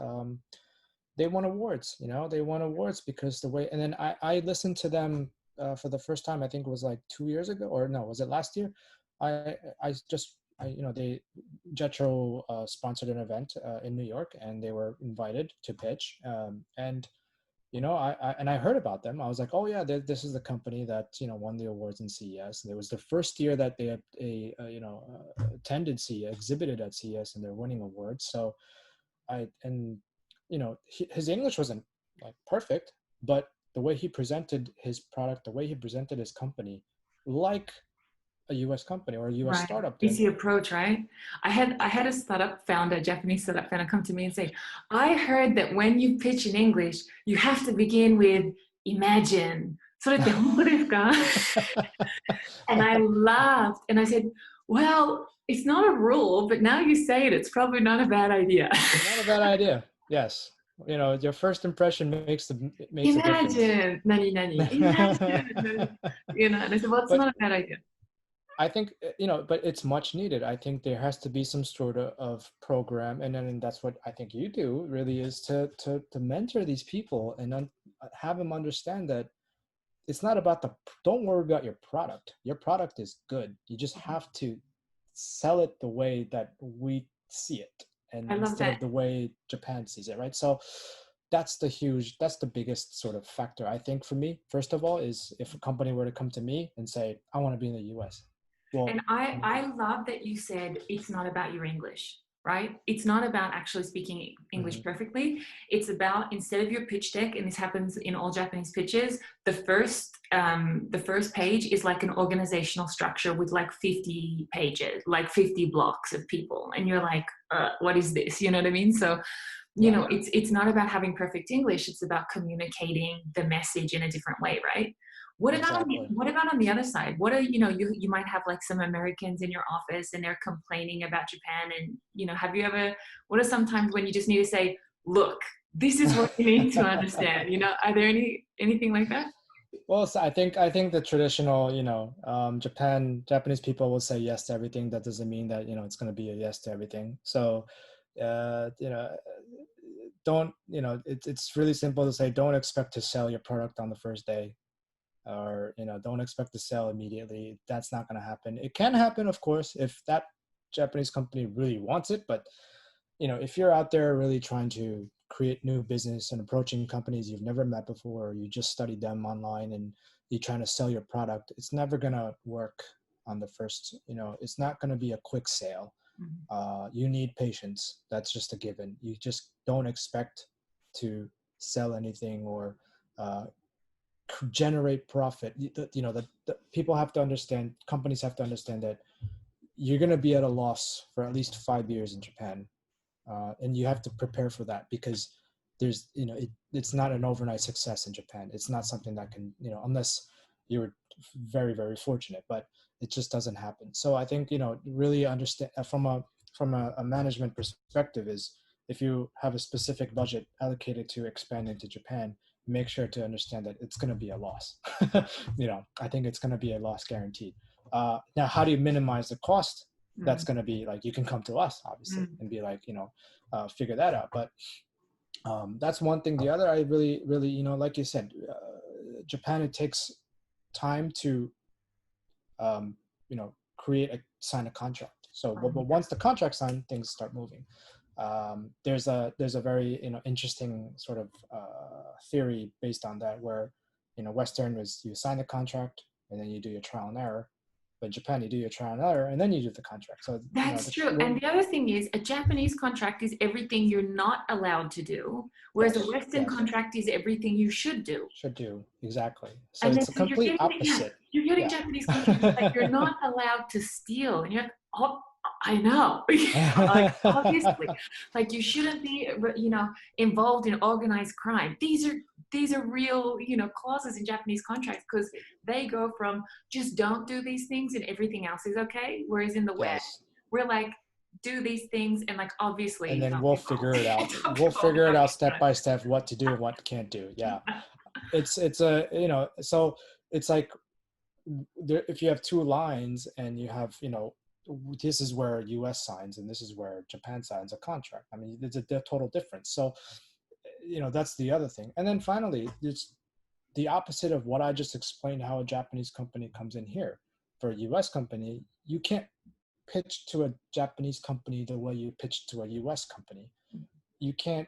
they won awards. They won awards because the way, and then I listened to them for the first time. I think it was like 2 years ago, or no, was it last year? They JETRO sponsored an event in New York, and they were invited to pitch, and I heard about them. I was like, oh yeah, this is the company that won the awards in CES. And it was the first year that they attended CES, exhibited at CES, and they're winning awards. So his English wasn't like perfect, but the way he presented his product, the way he presented his company, like a US company or a US Right. startup did. Easy approach, right? I had a startup founder, Japanese startup founder, come to me and say, I heard that when you pitch in English, you have to begin with imagine. それって本当ですか? And I laughed and I said, well, it's not a rule, but now you say it, it's probably not a bad idea. Not a bad idea. Yes. Your first impression makes a difference. Imagine, imagine, and I said, well, it's not a bad idea. I think, but it's much needed. I think there has to be some sort of program. And then that's what I think you do really, is to mentor these people and have them understand that it's not about don't worry about your product. Your product is good. You just have to sell it the way that we see it, and instead of the way Japan sees it, right? So that's the biggest sort of factor, I think, for me. First of all, is if a company were to come to me and say, I want to be in the US. Well, and I love that you said it's not about your English, right? It's not about actually speaking English perfectly. It's about, instead of your pitch deck, and this happens in all Japanese pitches, the first page is like an organizational structure with like 50 pages, like 50 blocks of people. And you're like, what is this? You know what I mean? So, it's not about having perfect English. It's about communicating the message in a different way, right? What about on the other side? What are, you might have like some Americans in your office and they're complaining about Japan, and, what are some times when you just need to say, look, this is what you need to understand, are there anything like that? Well, so I think the traditional, Japanese people will say yes to everything. That doesn't mean that, it's going to be a yes to everything. So, it's really simple to say, don't expect to sell your product on the first day. Or don't expect to sell immediately. That's not going to happen. It can happen, of course, if that Japanese company really wants it, but if you're out there really trying to create new business and approaching companies you've never met before, or you just studied them online and you're trying to sell your product, it's never going to work on the first. It's not going to be a quick sale. You need patience. That's just a given. You just don't expect to sell anything or generate profit. The people have to understand, companies have to understand that you're going to be at a loss for at least 5 years in Japan, and you have to prepare for that, because there's it's not an overnight success in Japan. It's not something that can, unless you're very, very fortunate, but it just doesn't happen. So I think really understand from a management perspective, is if you have a specific budget allocated to expand into Japan, make sure to understand that it's going to be a loss. I think it's going to be a loss guaranteed. Now, how do you minimize the cost? That's going to be like, you can come to us, obviously, and be like, figure that out. But that's one thing. The other, I really, like you said, Japan, it takes time to, sign a contract. So, but once the contract's signed, things start moving. There's a very interesting sort of theory based on that, where Western was, you sign the contract and then you do your trial and error, but in Japan you do your trial and error and then you do the contract. So that's true. And the other thing is, a Japanese contract is everything you're not allowed to do, whereas a Western contract is everything you should do. Exactly. So and it's a complete opposite. You're getting Japanese contracts like you're not allowed to steal, and you're like, oh, I know. Like, obviously, like you shouldn't be, involved in organized crime. These are real, clauses in Japanese contracts, because they go from just don't do these things and everything else is okay. Whereas in the West, Yes. we're like, do these things and like obviously And then don't we'll be involved. figure it out. Don't be We'll involved in figure it out organized step crime. by step what to do and what can't do. Yeah. It's a, so it's like there, if you have two lines and you have, this is where US signs and this is where Japan signs a contract. I mean, there's a total difference. So, that's the other thing. And then finally, it's the opposite of what I just explained, how a Japanese company comes in here. For a US company, you can't pitch to a Japanese company the way you pitch to a US company. You can't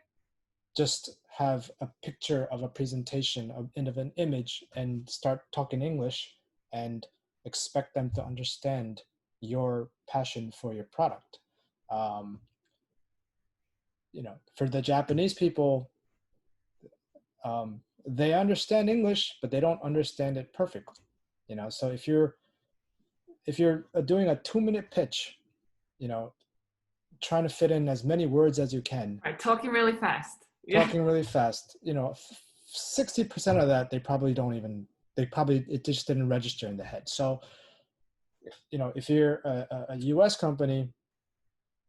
just have a picture of a presentation of an image and start talking English and expect them to understand your passion for your product. Um, for the Japanese people, they understand English, but they don't understand it perfectly. So if you're doing a 2-minute pitch, you know, trying to fit in as many words as you can, Right, talking really fast. Yeah. talking really fast, 60% of that, it just didn't register in the head. So, if you're a US company,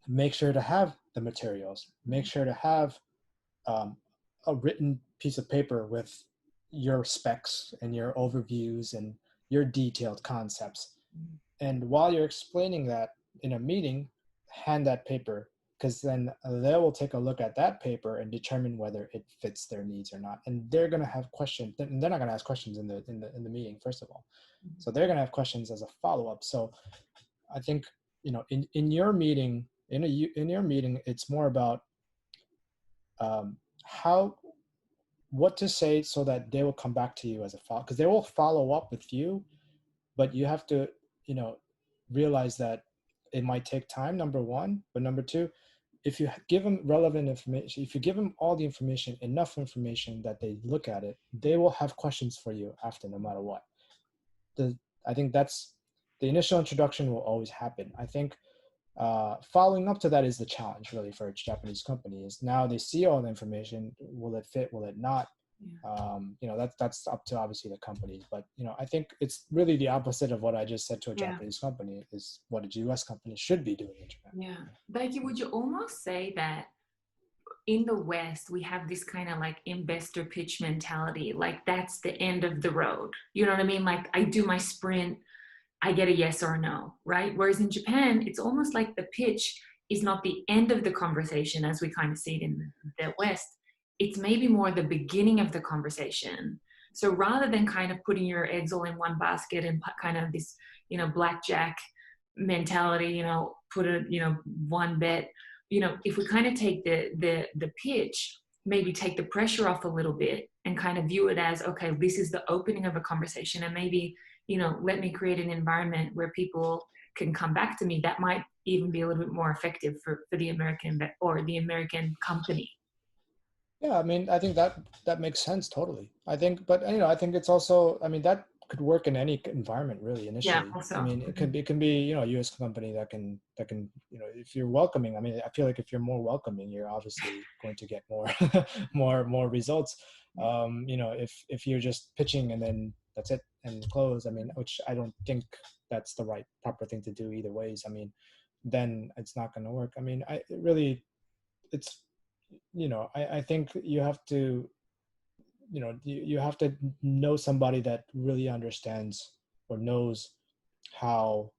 make sure to have the materials, make sure to have a written piece of paper with your specs and your overviews and your detailed concepts. And while you're explaining that in a meeting, hand that paper, because then they will take a look at that paper and determine whether it fits their needs or not. And they're going to have questions. And they're not going to ask questions in the meeting, first of all. So they're going to have questions as a follow-up. So I think, in your meeting, in your meeting, it's more about how, what to say so that they will come back to you as a follow, because they will follow up with you, but you have to, realize that it might take time, number one, but number two, if you give them relevant information, if you give them all the information, enough information that they look at it, they will have questions for you after, no matter what. I think that's the initial introduction will always happen. I think following up to that is the challenge really for a Japanese company. Is now they see all the information, will it fit, will it not? That's up to obviously the companies, but I think it's really the opposite of what I just said to a Japanese company is what a US company should be doing in Japan. Yeah. Daiki, would you almost say that in the West, we have this kind of like investor pitch mentality, like that's the end of the road. You know what I mean? Like I do my sprint, I get a yes or a no, right? Whereas in Japan, it's almost like the pitch is not the end of the conversation as we kind of see it in the West. It's maybe more the beginning of the conversation. So rather than kind of putting your eggs all in one basket and kind of this, blackjack mentality, put a, one bet, if we kind of take the pitch, maybe take the pressure off a little bit and kind of view it as, okay, this is the opening of a conversation, and maybe, let me create an environment where people can come back to me. That might even be a little bit more effective for the American or the American company. Yeah, I mean, I think that makes sense totally. I think, but I think it's also, I mean, that could work in any environment really initially. Yeah, also. I mean, it can be, a US company that can, if you're welcoming, I mean, I feel like if you're more welcoming, you're obviously going to get more, more results. If you're just pitching and then that's it and close, I mean, which I don't think that's the right proper thing to do either ways. I mean, then it's not going to work. I mean, it's, I think you have to, you have to know somebody that really understands or knows how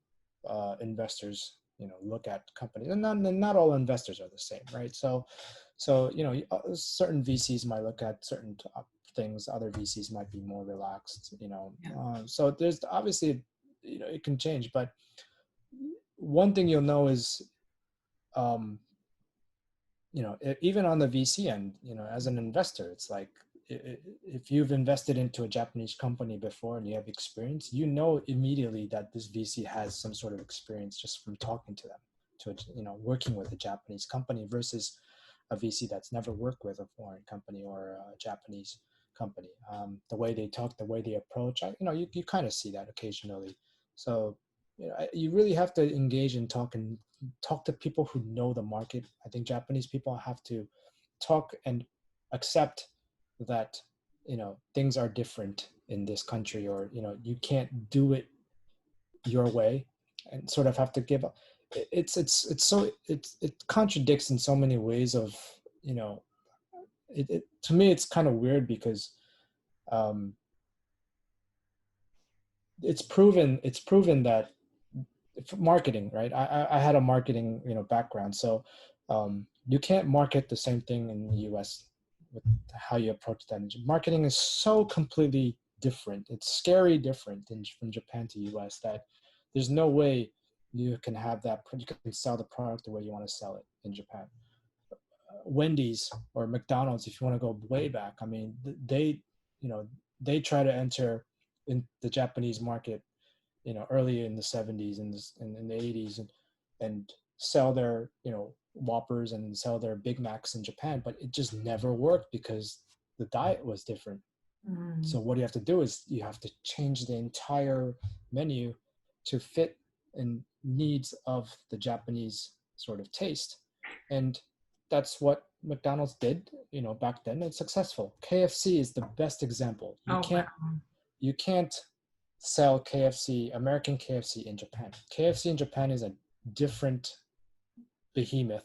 investors, look at companies, and not all investors are the same, right? So, certain VCs might look at certain things, other VCs might be more relaxed, so there's obviously, it can change, but one thing you'll know is, even on the VC end, as an investor, it's like if you've invested into a Japanese company before and you have experience, immediately that this VC has some sort of experience just from talking to them, working with a Japanese company versus a VC that's never worked with a foreign company or a Japanese company. The way they talk, the way they approach, you kind of see that occasionally. So you really have to engage and talk to people who know the market. I think Japanese people have to talk and accept that, things are different in this country, or, you can't do it your way, and sort of have to give up. It contradicts in so many ways of, to me, it's kind of weird because, um, it's proven that marketing, right? I had a marketing, background, so, you can't market the same thing in the US with how you approach that. Marketing is so completely different. It's scary different from Japan to US, that there's no way you can have that. You can sell the product the way you want to sell it in Japan. Wendy's or McDonald's, if you want to go way back, I mean, you know, they try to enter in the Japanese market, early in the 70s and in the 80s, and sell their, Whoppers and sell their Big Macs in Japan, but it just never worked because the diet was different. So what you have to do is you have to change the entire menu to fit in needs of the Japanese sort of taste. And that's what McDonald's did, back then. It's successful. KFC is the best example. You can't sell American KFC in Japan. KFC in Japan is a different behemoth.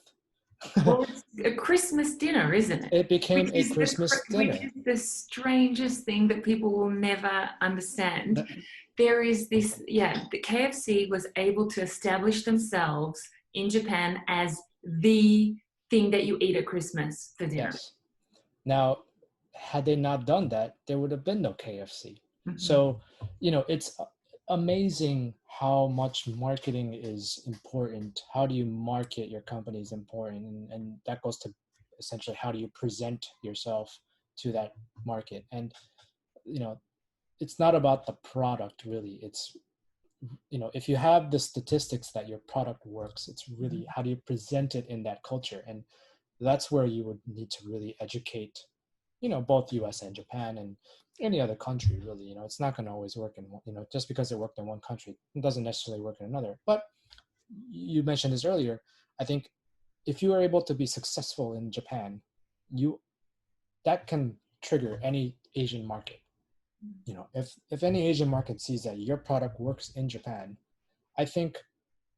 Well, it's a Christmas dinner, isn't it? It became a Christmas dinner. Which is the strangest thing that people will never understand. There is this, the KFC was able to establish themselves in Japan as the thing that you eat at Christmas for dinner. Yes. Now, had they not done that, there would have been no KFC. Mm-hmm. So, it's amazing how much marketing is important. How do you market your company is important. And that goes to essentially how do you present yourself to that market. And, it's not about the product really. It's, if you have the statistics that your product works, it's really how do you present it in that culture. And that's where you would need to really educate, both US and Japan and any other country really. It's not going to always work in, just because it worked in one country, it doesn't necessarily work in another. But you mentioned this earlier. I think if you are able to be successful in Japan, that can trigger any Asian market. If any Asian market sees that your product works in Japan, I think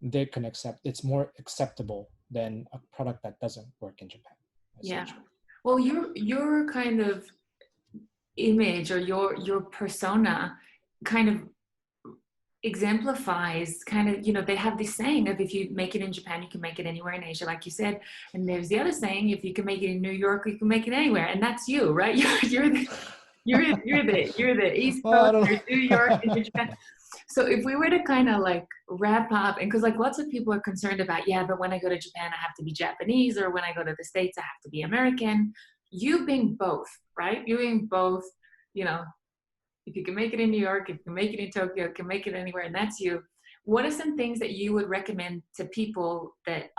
they can accept, it's more acceptable than a product that doesn't work in Japan. Yeah. Well, your kind of image or your persona kind of exemplifies they have this saying of if you make it in Japan, you can make it anywhere in Asia, like you said. And there's the other saying, if you can make it in New York, you can make it anywhere. And that's you, right? You're the East Coast, you're New York, and you're Japan. So if we were to kind of like wrap up, and because like lots of people are concerned about, but when I go to Japan, I have to be Japanese, or when I go to the States, I have to be American. You being both, right? You being both, if you can make it in New York, if you can make it in Tokyo, you can make it anywhere, and that's you. What are some things that you would recommend to people that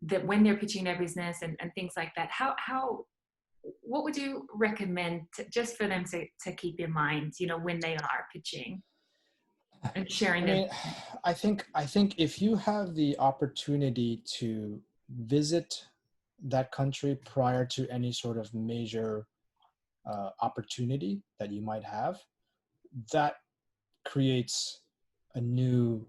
that when they're pitching their business and things like that, what would you recommend just for them to keep in mind, when they are pitching and sharing I think if you have the opportunity to visit that country prior to any sort of major opportunity that you might have, that creates a new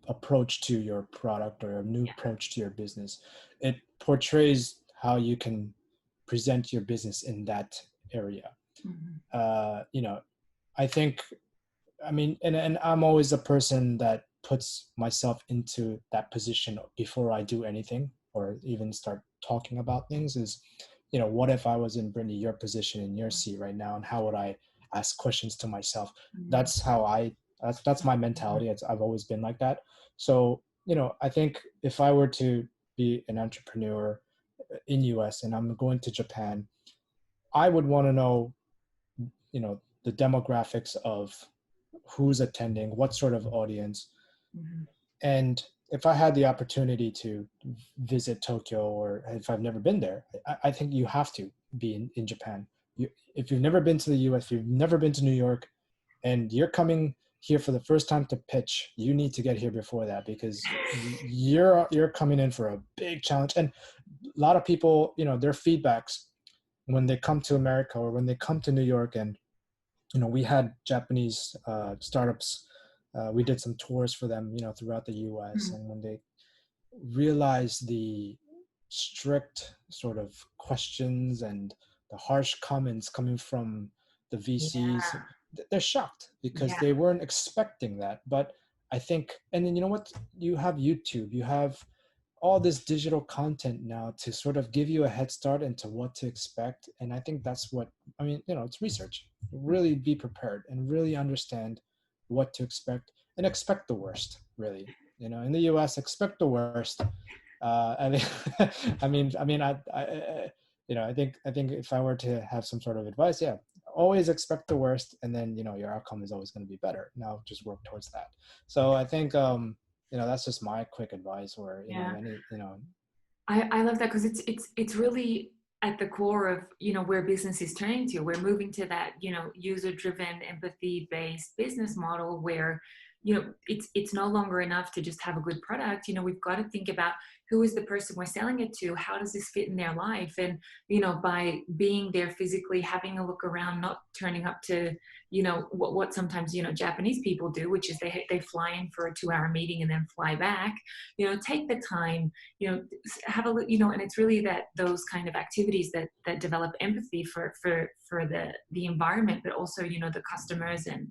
approach to your product or a new approach to your business. It portrays how you can present your business in that area. I think, and I'm always a person that puts myself into that position before I do anything or even start talking about things is, what if I was in Brittany, your position in your seat right now, and how would I ask questions to myself? That's how that's my mentality. I've always been like that. So, I think if I were to be an entrepreneur in US and I'm going to Japan, I would want to know, the demographics of who's attending, what sort of audience. And if I had the opportunity to visit Tokyo, or if I've never been there, I think you have to be in Japan. If you've never been to the US, if you've never been to New York, and you're coming here for the first time to pitch, you need to get here before that, because you're coming in for a big challenge. And a lot of people, their feedbacks when they come to America or when they come to New York, and we had Japanese startups. We did some tours for them, throughout the U.S. And when they realized the strict sort of questions and the harsh comments coming from the VCs, they're shocked because they weren't expecting that. But I think, and then you know what? You have YouTube, you have all this digital content now to sort of give you a head start into what to expect. And I think that's what, it's research. Really be prepared and really understand what to expect, and expect the worst, really. In the US, expect the worst. I think if I were to have some sort of advice, always expect the worst, and then your outcome is always going to be better. Now just work towards that. So I think that's just my quick advice. Or I love that, because it's really at the core of where business is turning to. We're moving to that user-driven, empathy-based business model where it's no longer enough to just have a good product. We've got to think about who is the person we're selling it to, how does this fit in their life, and by being there physically, having a look around, not turning up to what sometimes Japanese people do, which is they fly in for a 2-hour meeting and then fly back. Take the time, have a look, and it's really that those kind of activities that develop empathy for the environment, but also the customers and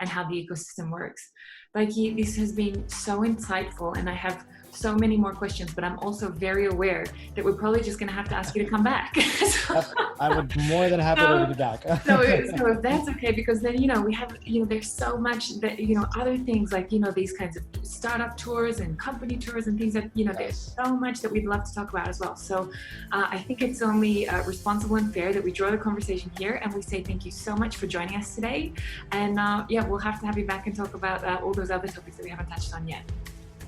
how the ecosystem works. Daiki, this has been so insightful, and I have so many more questions, but I'm also very aware that we're probably just going to have to ask you to come back. I would be more than happy to be back. so if that's okay, because then, we have, there's so much that, other things like, these kinds of startup tours and company tours and things that, there's so much that we'd love to talk about as well. So I think it's only responsible and fair that we draw the conversation here, and we say thank you so much for joining us today. And we'll have to have you back and talk about all those other topics that we haven't touched on yet.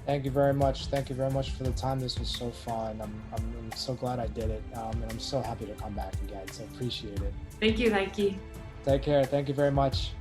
Thank you very much. Thank you very much for the time. This was so fun. I'm so glad I did it. And I'm so happy to come back again. So appreciate it. Thank you, Daiki. Take care. Thank you very much.